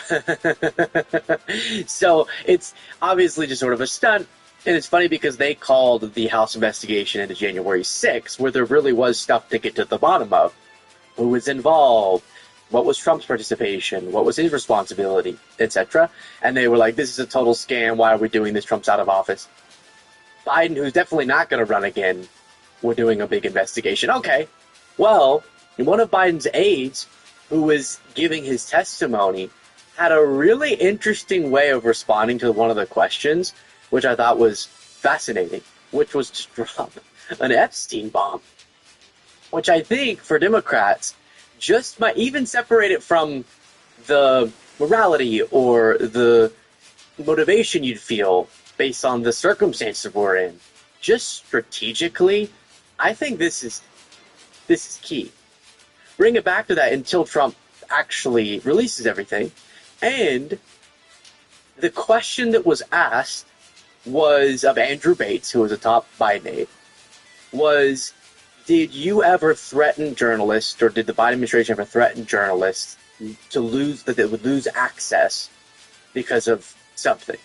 So it's obviously just sort of a stunt. And it's funny because they called the House investigation into January 6th, where there really was stuff to get to the bottom of. Who was involved? What was Trump's participation? What was his responsibility? Etc. And they were like, this is a total scam. Why are we doing this? Trump's out of office. Biden, who's definitely not going to run again, we're doing a big investigation. Okay. Well, one of Biden's aides, who was giving his testimony, had a really interesting way of responding to one of the questions, which I thought was fascinating, which was to drop an Epstein bomb, which I think for Democrats just might even separate it from the morality or the motivation you'd feel based on the circumstances we're in. Just strategically, I think this is key. Bring it back to that until Trump actually releases everything. And the question that was asked was of Andrew Bates, who was a top Biden aide, was, did you ever threaten journalists, or did the Biden administration ever threaten journalists to lose, that they would lose access because of something?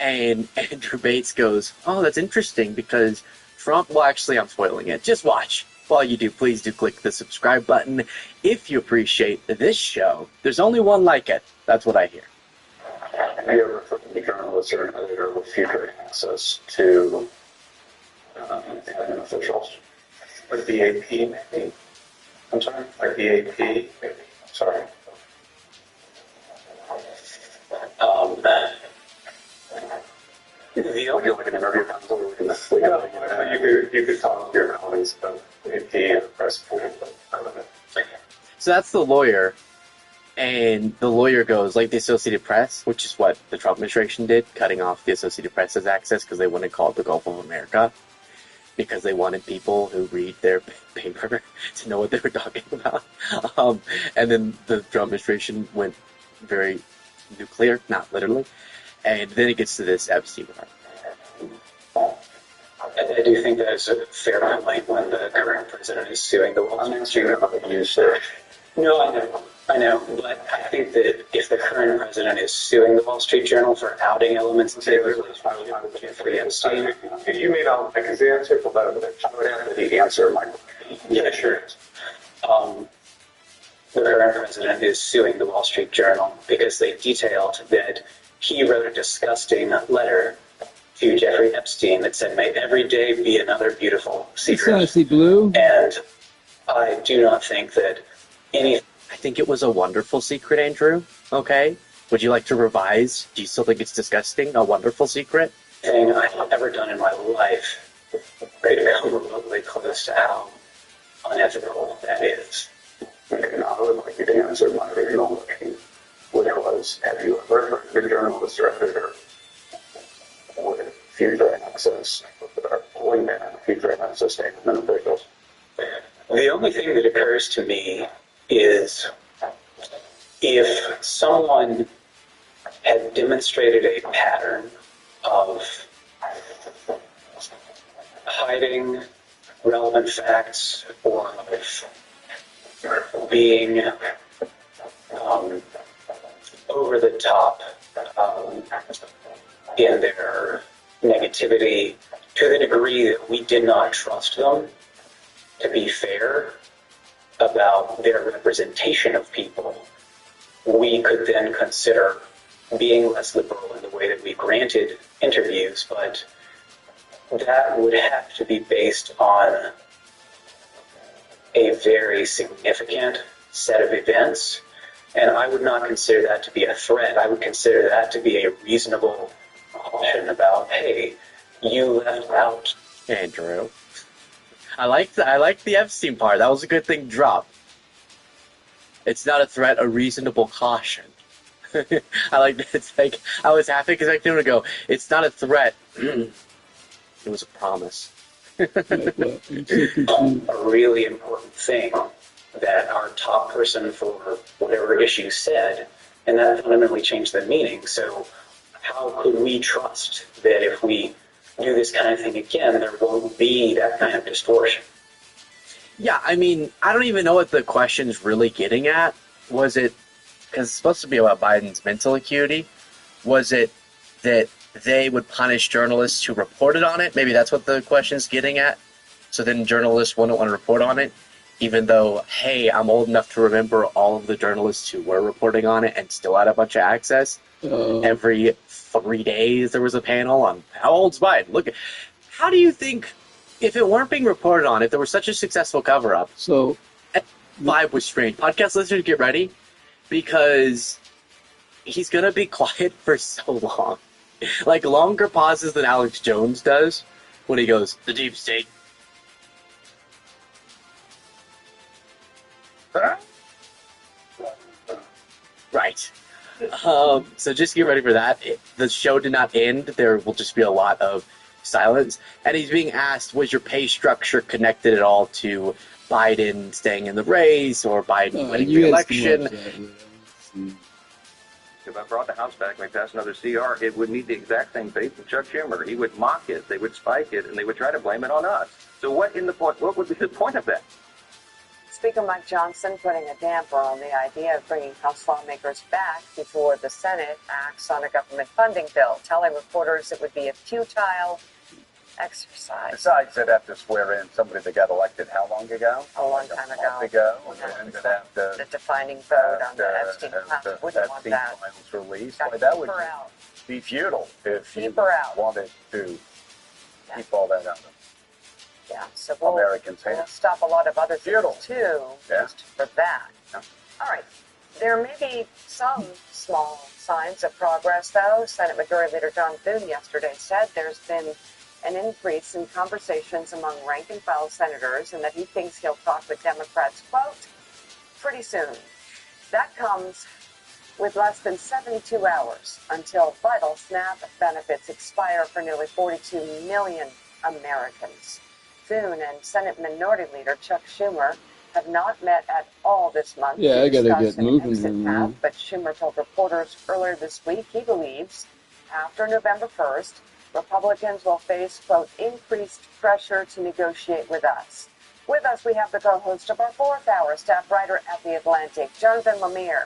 And Andrew Bates goes, oh, that's interesting because Trump, well, actually, I'm spoiling it. Just watch. While you do, please do click the subscribe button. If you appreciate this show, there's only one like it. That's what I hear. Have you ever put the journalists or an editor with future access to government officials? Or BAP, maybe? I'm sorry? Like BAP? Maybe. Sorry. Would you like an interview counsel? You could talk to your colleagues about AP or press. So that's the lawyer, and the lawyer goes, like the Associated Press, which is what the Trump administration did, cutting off the Associated Press's access because they wouldn't call it the Gulf of America, because they wanted people who read their paper to know what they were talking about. And then the Trump administration went very nuclear, not literally. And then it gets to this Epstein part. I do think that is a fair point when the current president is suing the Wall Street Journal. No, I know, but I think that if the current president is suing the Wall Street Journal for outing elements of their relationship with Jeffrey Epstein, you may not like his answer, but I would have the answer my question. Yeah, sure. The current president is suing the Wall Street Journal because they detailed that he wrote a disgusting letter to Jeffrey Epstein that said, "May every day be another beautiful secret." Sassy Blue. And I do not think that any. I think it was a wonderful secret, Andrew. Okay? Would you like to revise? Do you still think it's disgusting? A wonderful secret? Thing I've ever done in my life could come remotely close to how unethical that is. And I would like you to answer my original question, which was, have you ever heard a journalist or editor with future access, or pulling down future access to government officials? The only thing that occurs to me is if someone had demonstrated a pattern of hiding relevant facts or of being over the top in their negativity to the degree that we did not trust them to be fair about their representation of people, we could then consider being less liberal in the way that we granted interviews, but that would have to be based on a very significant set of events, and I would not consider that to be a threat. I would consider that to be a reasonable caution about, hey, you left out Andrew. I like the Epstein part. That was a good thing to drop. It's not a threat, a reasonable caution. I like that. It's like, I was happy because I couldn't go, it's not a threat. It was a promise. A really important thing that our top person for whatever issue said, and that fundamentally changed the meaning. So how could we trust that if we do this kind of thing again, there won't be that kind of distortion? Yeah, I mean, I don't even know what the question's really getting at. Was it, because it's supposed to be about Biden's mental acuity, was it that they would punish journalists who reported on it? Maybe that's what the question's getting at. So then journalists wouldn't want to report on it, even though, hey, I'm old enough to remember all of the journalists who were reporting on it and still had a bunch of access. Every 3 days there was a panel on how old's Biden. Look, how do you think, if it weren't being reported on, if there was such a successful cover-up, so vibe was strange. Podcast listeners, get ready, because he's going to be quiet for so long. Like, longer pauses than Alex Jones does when he goes, the deep state. Right. So just get ready for that. The show did not end. There will just be a lot of silence. And he's being asked, was your pay structure connected at all to Biden staying in the race or Biden winning the election? If I brought the House back and we passed another CR, it would meet the exact same fate with Chuck Schumer. He would mock it, they would spike it, and they would try to blame it on us. So what would be the point of that? Speaker Mike Johnson putting a damper on the idea of bringing House lawmakers back before the Senate acts on a government funding bill, telling reporters it would be a futile exercise. Besides, they'd have to swear in somebody that got elected how long ago? A long time ago. A month ago. Yeah. And they'd have to... The defining vote on the Epstein files. Wouldn't want Epstein that. files released. Got Well, that would her out. be futile if Keep you her out. wanted to keep all that out of Yeah, so we'll Americans' we'll hands. stop a lot of other things Futile. too, Yeah. just for that. Yeah. All right. There may be some small signs of progress, though. Senate Majority Leader John Thune yesterday said there's been an increase in conversations among rank-and-file senators and that he thinks he'll talk with Democrats, quote, pretty soon. That comes with less than 72 hours until vital SNAP benefits expire for nearly 42 million Americans. Thune and Senate Minority Leader Chuck Schumer have not met at all this month Yeah, to I gotta discuss get an moving exit here, path, man. but Schumer told reporters earlier this week he believes after November 1st, Republicans will face, quote, increased pressure to negotiate with us. With us, we have the co-host of our fourth hour, staff writer at The Atlantic, Jonathan Lemire,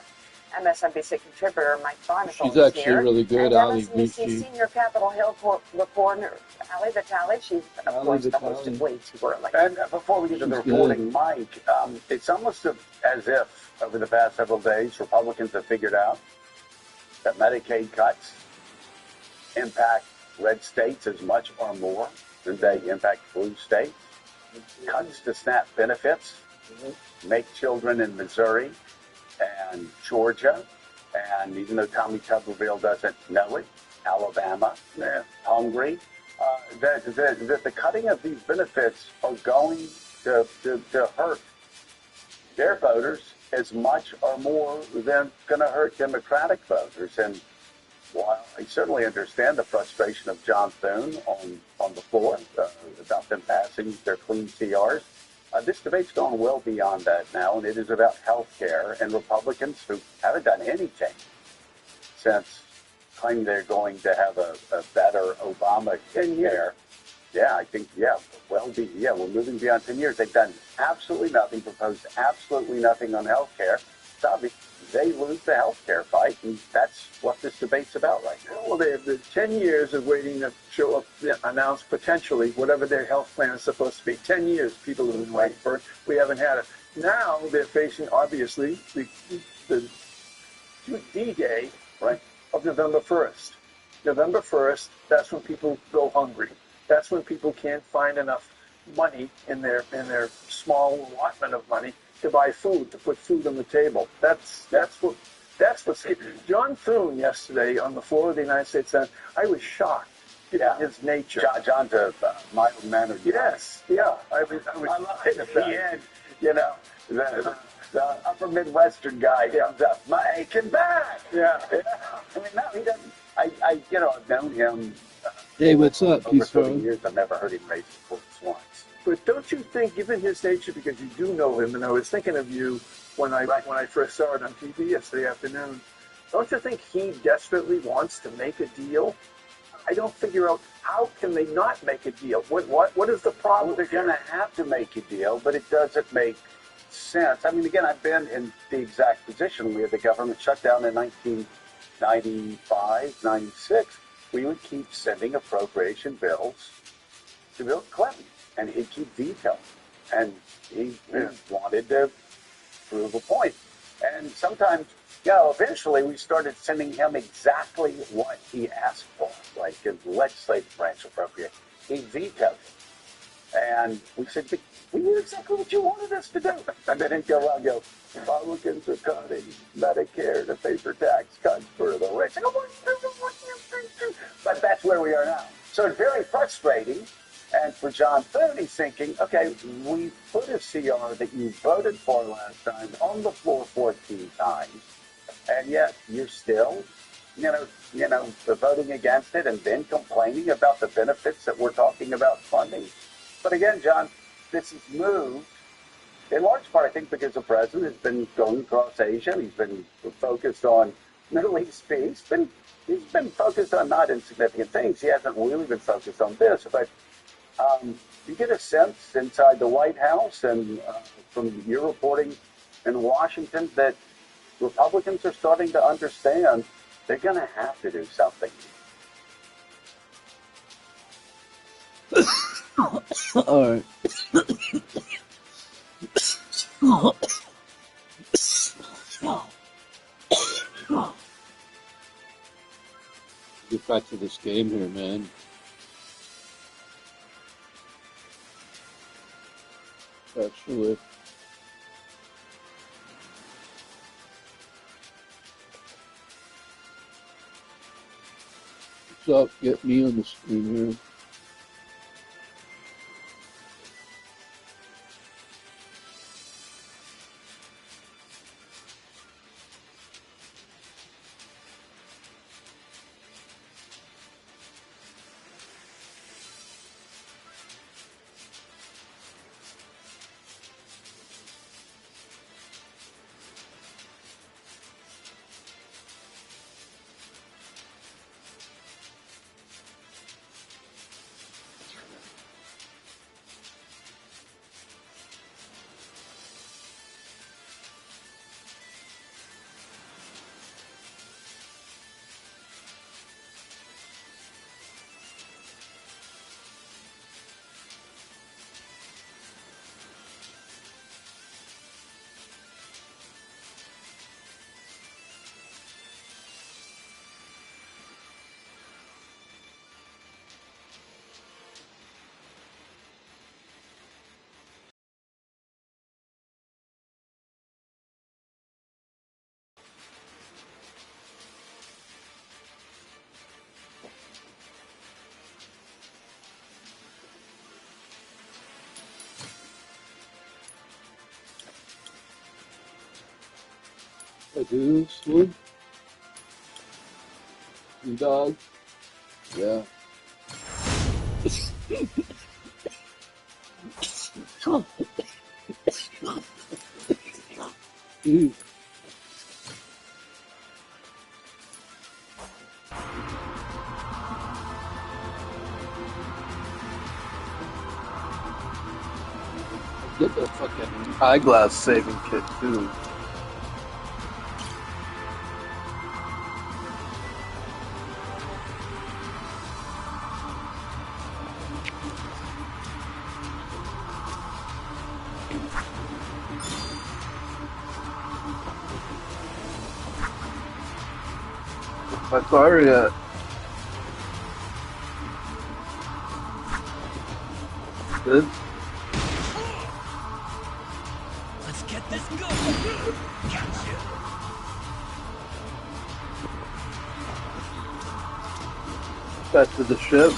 MSNBC contributor Mike Barnacle She's is actually here, really good, and Ali MSNBC Gucci. senior Capitol Hill reporter Ali Vitale. She's, of Ali course, the host Vitale. of Way Too Early. And before we get to the She's reporting, good. Mike, it's almost as if over the past several days, Republicans have figured out that Medicaid cuts impact red states as much or more than they impact blue states. Cuts to SNAP benefits make children in Missouri and Georgia, and even though Tommy Tuberville doesn't know it, Alabama, hungry, that the cutting of these benefits are going to hurt their voters as much or more than going to hurt Democratic voters. And while I certainly understand the frustration of John Thune on the floor about them passing their clean CRs, this debate's gone well beyond that now, and it is about health care and Republicans who haven't done anything since claiming they're going to have a better Obama care. Yeah, I think, we're moving beyond 10 years. They've done absolutely nothing, proposed absolutely nothing on health care. It's obvious they lose the health care fight, and that's what this debate's about right now. Well, they have the 10 years of waiting to show up, announce potentially whatever their health plan is supposed to be. 10 years people have been waiting for it. We haven't had it. Now they're facing, obviously, the D-Day, right, of November 1st. November 1st, that's when people go hungry. That's when people can't find enough money in their small allotment of money to buy food, to put food on the table. That's what's John Thune yesterday on the floor of the United States Senate. I was shocked at his nature. John's a mild-mannered guy. Yes, yeah. I was He had, the upper Midwestern guy comes up, Mike and back. Yeah. I mean, no, he doesn't. I've known him. Hey, what's up, Over Peace 30 Phone? years, I've never heard him raise his voice once. But don't you think, given his nature, because you do know him, and I was thinking of you when I first saw it on TV yesterday afternoon, don't you think he desperately wants to make a deal? I don't figure out how can they not make a deal. What is the problem? Well, they're going to have to make a deal, but it doesn't make sense. I mean, again, I've been in the exact position. We had the government shut down in 1995, 96. We would keep sending appropriation bills to Bill Clinton, and he'd keep vetoing. And he wanted to prove a point. And sometimes, eventually we started sending him exactly what he asked for, like his legislative branch appropriate. He vetoed it. And we said, we knew exactly what you wanted us to do. And then he'd go out and go, Republicans are cutting Medicare to pay for tax cuts for the rich. I go, but that's where we are now. So it's very frustrating. And for John Thune, he's thinking, okay, we put a CR that you voted for last time on the floor 14 times, and yet you're still, voting against it and then complaining about the benefits that we're talking about funding. But again, John, this has moved in large part, I think, because the president has been going across Asia. He's been focused on Middle East peace. He's been focused on not insignificant things. He hasn't really been focused on this. But you get a sense inside the White House and from your reporting in Washington that Republicans are starting to understand they're going to have to do something. All right. Get back to this game here, man. Actually. What's up? Get me on the screen here. I do this one. You dog. Yeah. Get the fucking eyeglass saving kit too. My car yet. Good. Let's get this going. Gotcha. Back to the ship.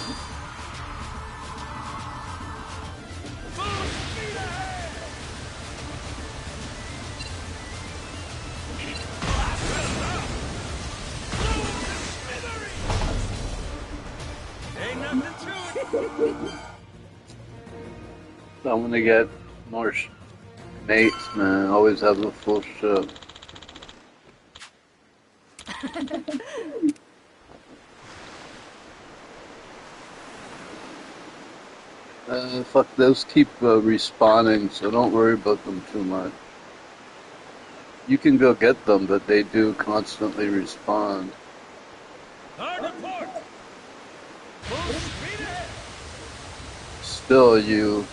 Ain't nothing to it. I'm gonna get more mates, man. Always have a full ship. Fuck, those keep respawning, so don't worry about them too much. You can go get them, but they do constantly respawn. Hard report. Full speed ahead. Still, you...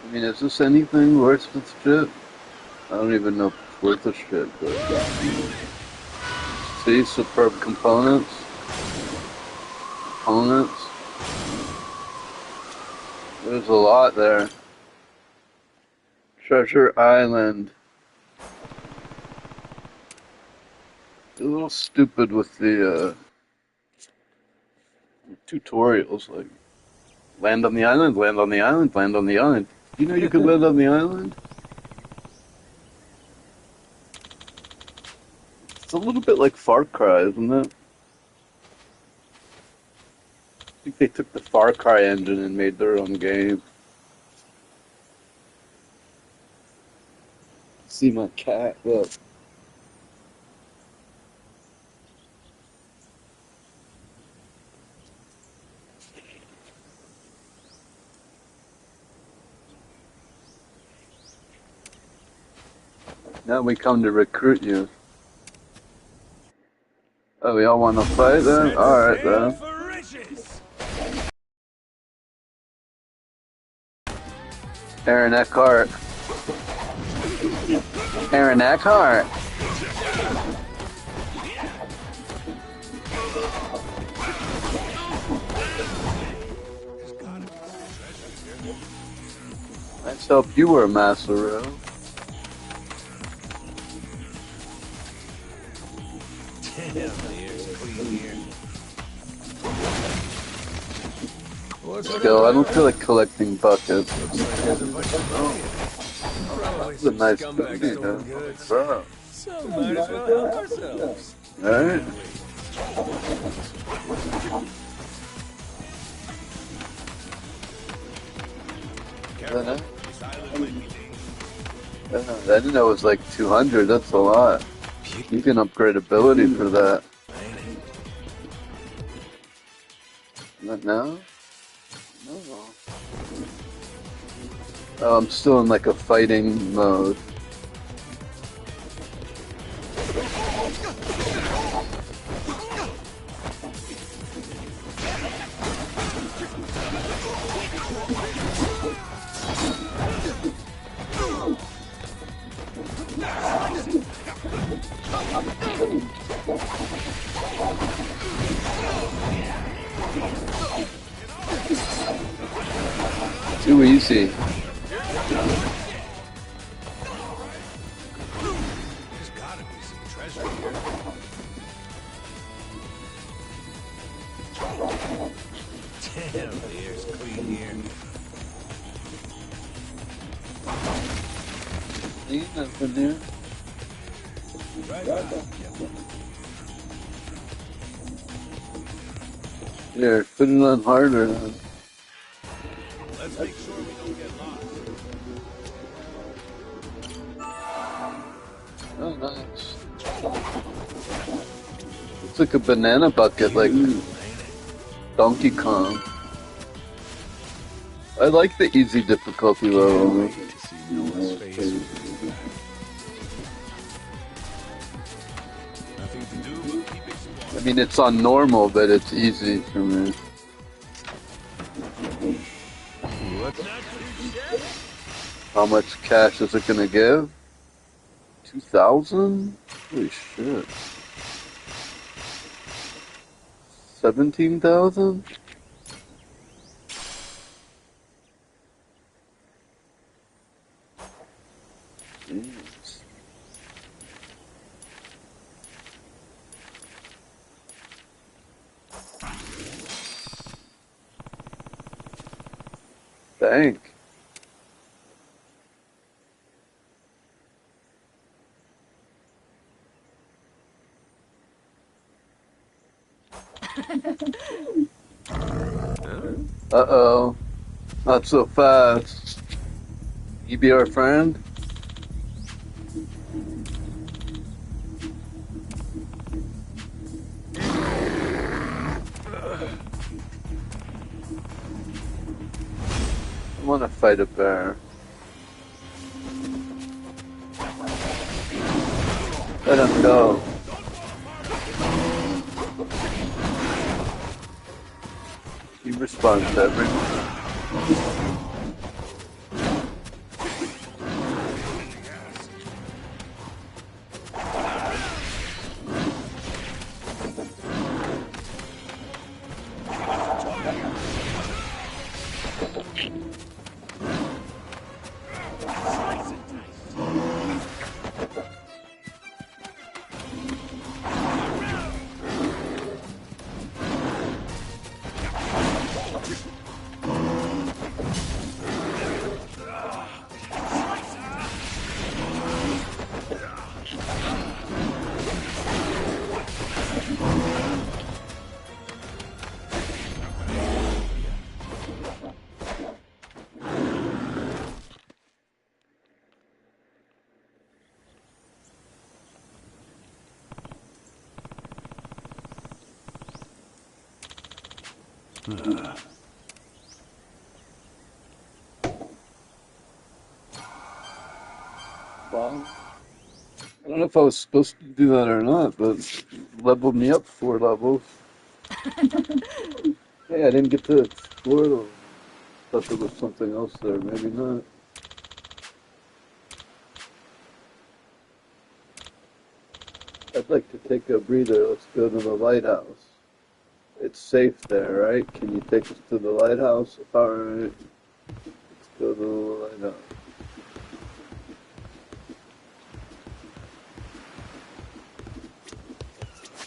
I mean, is this anything worth the shit? I don't even know if it's worth the shit, but... See, superb components. There's a lot there. Treasure Island. A little stupid with the tutorials, like land on the island, land on the island, land on the island. You know you could land on the island? It's a little bit like Far Cry, isn't it? I think they took the Far Cry engine and made their own game. See my cat, look. Now we come to recruit you. Oh, we all want to fight then? Alright then. Aaron Eckhart. Aaron Eckhart. Let's hope you were Masaru. Let's go. I don't feel like collecting buckets. That's a nice booty, though. Bro. So might as well help ourselves. Alright. I didn't know it was like 200. That's a lot. You can upgrade ability for that. Not now? No. Oh, I'm still in like a fighting mode. Too easy. There's gotta be some treasure here. Damn, the air's clean here. Ain't nothing there. Right. Here, put it on harder then. Let's make sure we don't get lost. Oh, nice. It's like a banana bucket, like Donkey Kong. I like the easy difficulty level. I mean, it's on normal, but it's easy for me. How much cash is it gonna give? 2,000? Holy shit. 17,000? Jeez. Thank. Uh-oh. Not so fast. You be our friend? I want to fight a bear. Let him go. He responds to everyone. Wow. don't know if I was supposed to do that or not, but leveled me up 4 levels. Hey, I didn't get to explore them. Thought there was something else there, maybe not. I'd like to take a breather. Let's go to the lighthouse. It's safe there, right? Can you take us to the lighthouse? Alright. Let's go to the lighthouse.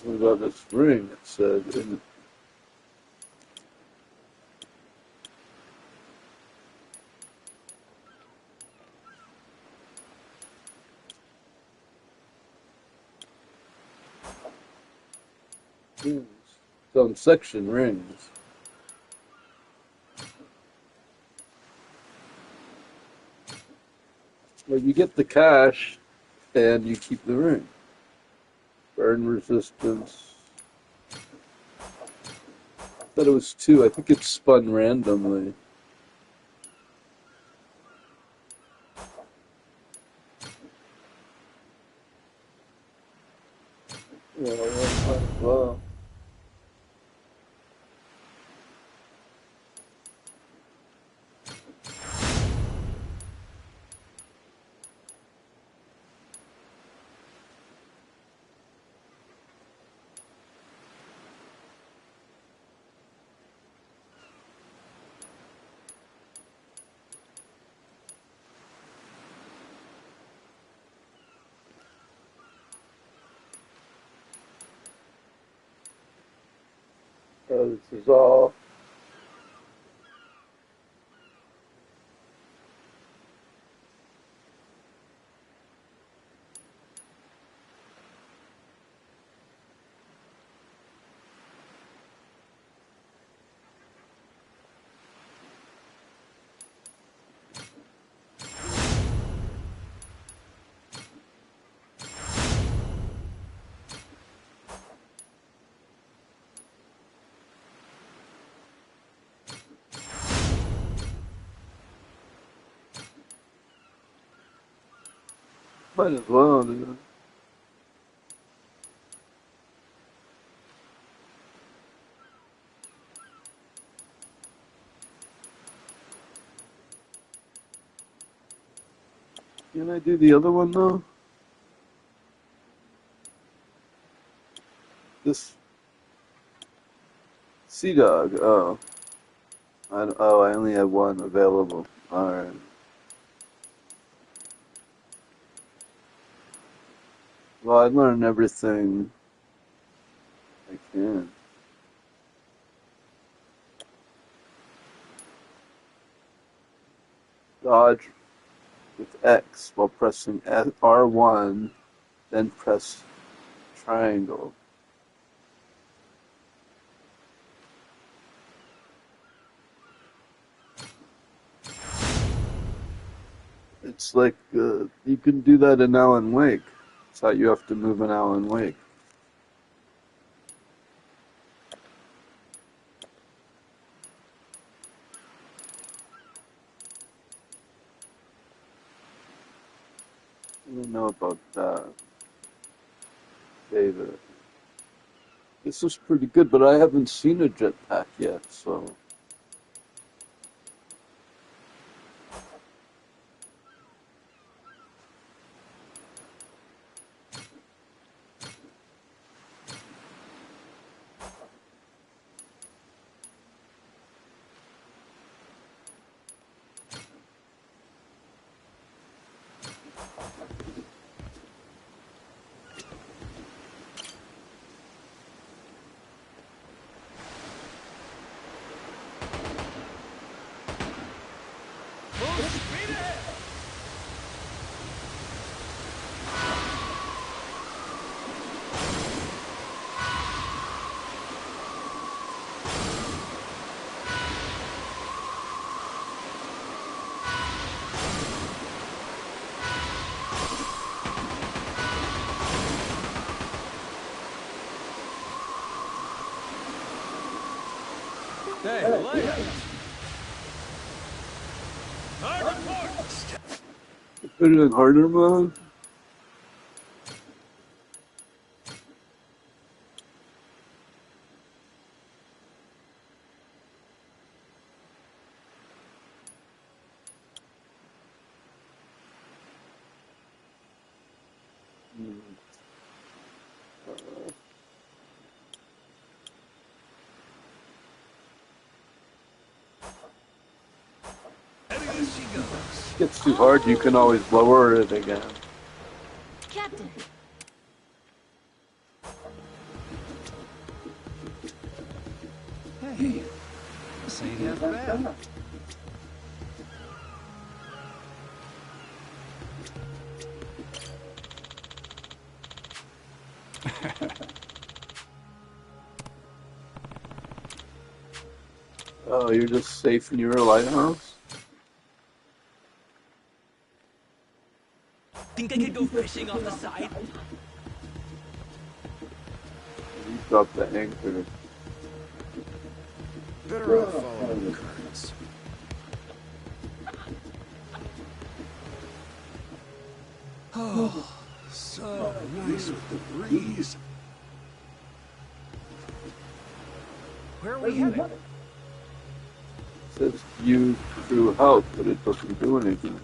What about this ring? It said in rings. Some section rings. Well, you get the cash and you keep the ring. Burn resistance. I thought it was 2. I think it's spun randomly. Well. This is all. Might as well, dude. Can I do the other one though? This Sea Dog. Oh, I only have 1 available. All right. Well, I learned everything I can. Dodge with X while pressing R1, then press triangle. It's like you can do that in Alan Wake. It's how you have to move in Alan Wake. I don't know about that. Save it. This is pretty good, but I haven't seen a jetpack yet, so. Hey, Put it in harder mode. If it gets too hard, you can always lower it again. Captain. Hey, this ain't half bad. Oh, you're just safe in your lighthouse? Think I could go fishing off the side? You dropped the anchor. Better off following the currents. Oh, so nice with the breeze. Where are we headed? It says view through health, but it doesn't do anything.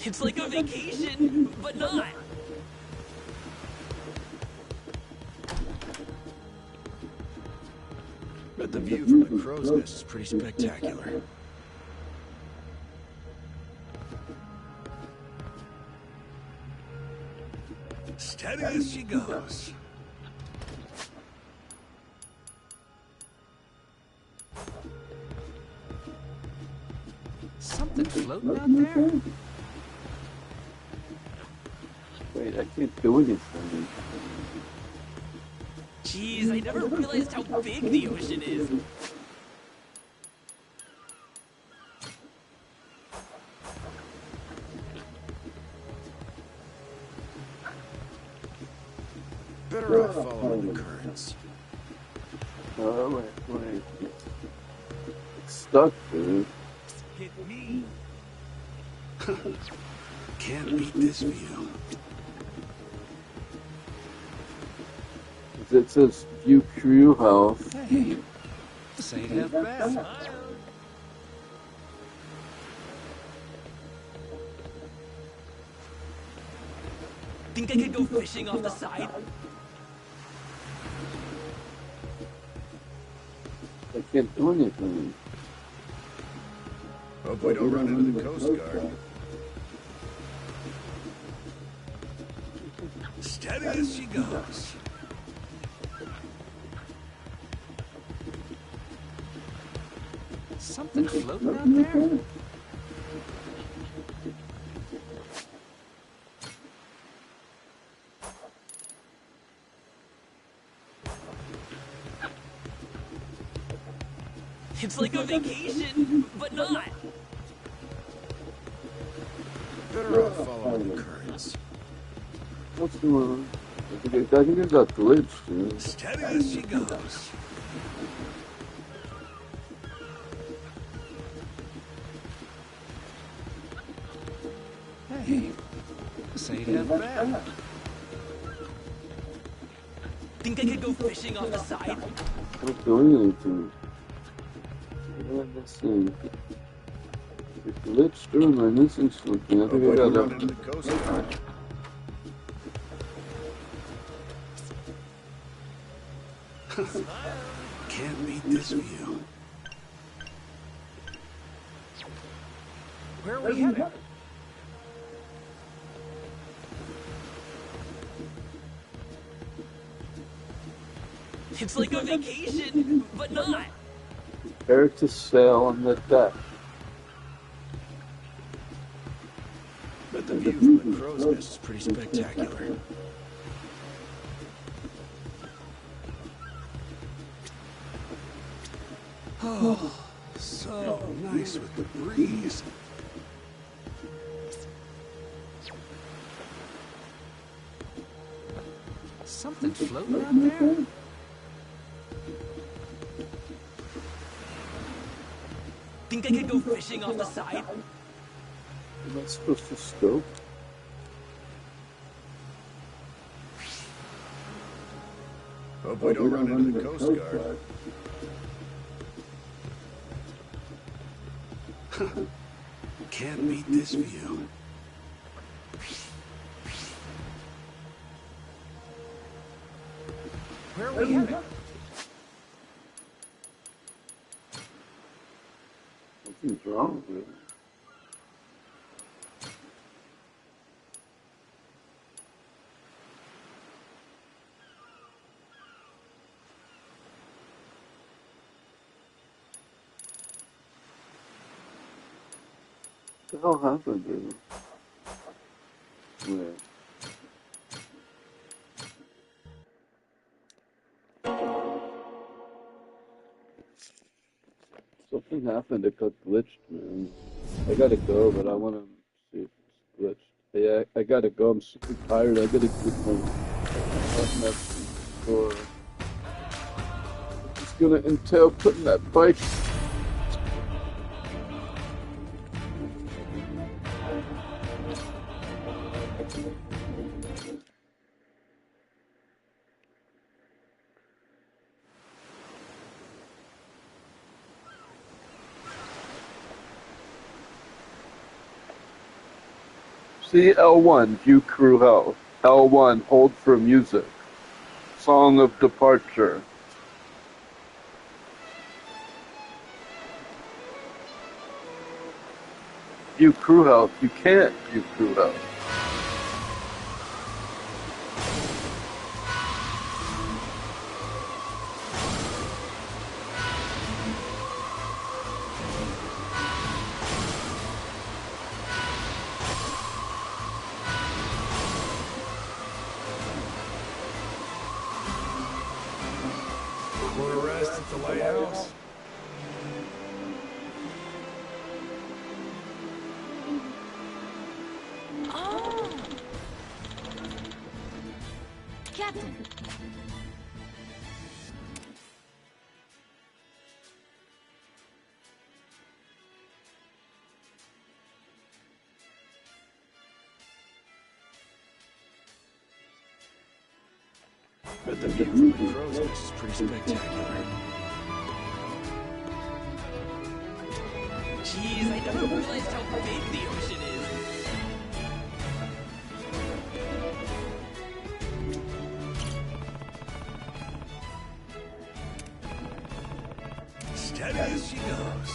It's like a vacation, but not. But the view from the crow's nest is pretty spectacular. Steady as she goes. Something floating out there? Wait, I can't do anything. Jeez, I never realized how big the ocean is. Better off following the currents. Oh, wait. It's stuck, dude. Hit me. Can't beat this view. It says view crew health. Hey, this ain't half bad. Think I could go fishing off the side? I can't do anything. Hope we don't run into the Coast Guard. Steady as she goes. Something floating out there? It's like a vacation, but not. Better off following the currents. What's going on? I think it got glitched, dude. Steady as she goes. Hey, this ain't half bad. Think I could go fishing off the side? I'm not doing anything. Let's see. It glitched or am I missing something? I think I got run into the Coast Guard. Can't beat this view. Where are we headed? It's like a vacation, but not. Prepare to sail on the deck. But the view from the crow's nest is pretty spectacular. Oh, so nice with the breeze. Something floating out there? Think I could go fishing off the side? Am I supposed to scope? Hope we don't run into the Coast Guard. Can't beat this view. Where are we headed? really. What the hell happened, dude? Yeah. Something happened. It got glitched, man. I gotta go, but I wanna see if it's glitched. Yeah, I gotta go. I'm super tired. I gotta get my hotness store. It's gonna entail putting that bike. See L1, view crew health. L1, hold for music. Song of departure. View crew health. You can't view crew health. Want to rest at the lighthouse? Oh! Captain! But the view from the crow's nest is pretty spectacular. Jeez, I never realized how big the ocean is. Steady as she goes.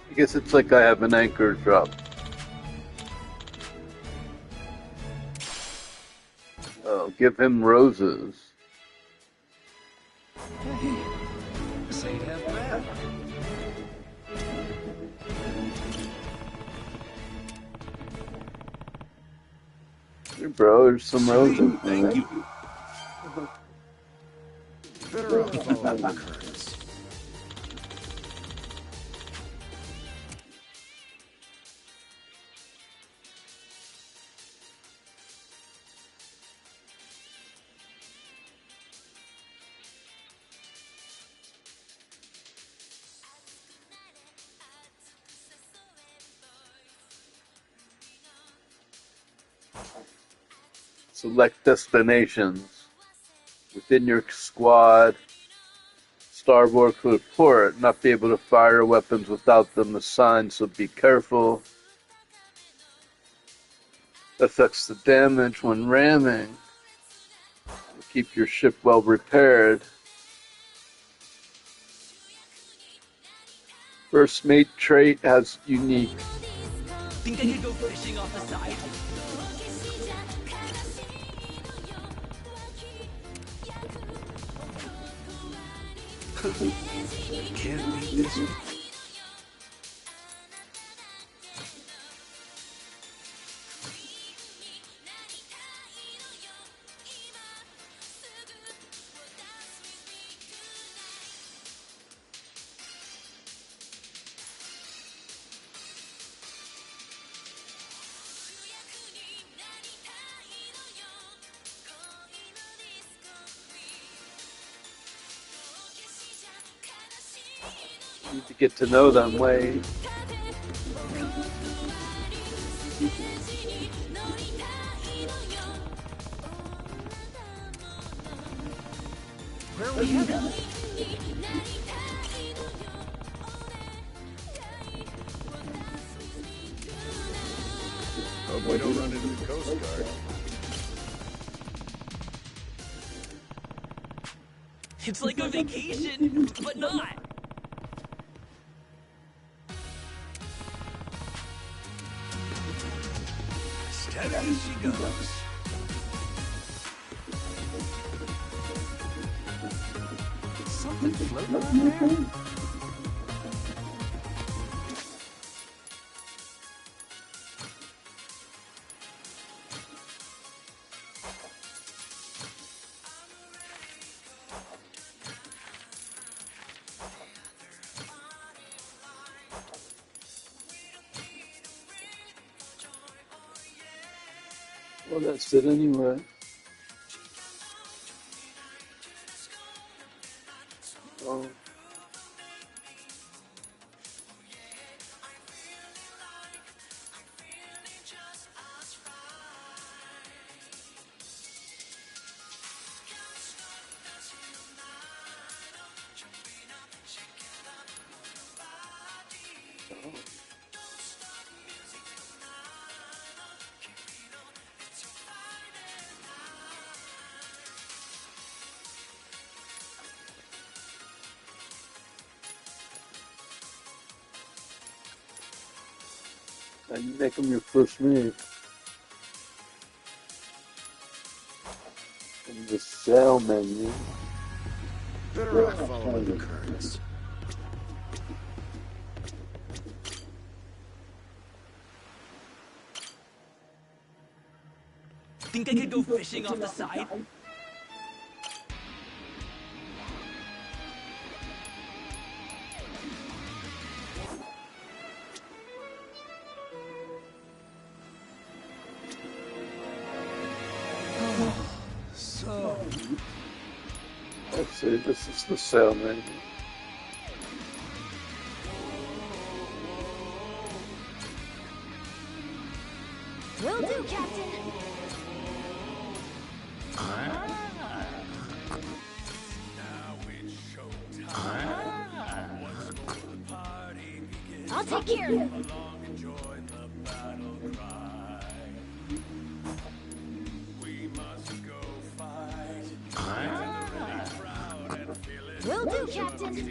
I guess it's like I have an anchor drop. Oh, give him roses. Hey, this ain't half bad. Here, bro, there's some roses. Thank you. Better off following the currents. Select destinations. Within your squad, starboard could port, not be able to fire weapons without them assigned, so be careful. Affects the damage when ramming. Keep your ship well repaired. First mate trait has unique. Think I could go fishing off the side? Can't beat this one. Need to get to know them, Wade. Where are we headed? Hope we don't run into the Coast Guard. It's like a vacation, but not. Steady as she goes. Something floating on there? Well, that's it anyway. Oh. And you make them your first mate. In the sale menu. Better off following the currents. Think I could go fishing off the side? So, Let's see, this is the sale menu. Will do, Captain. I'll take care of it. Will do, Captain.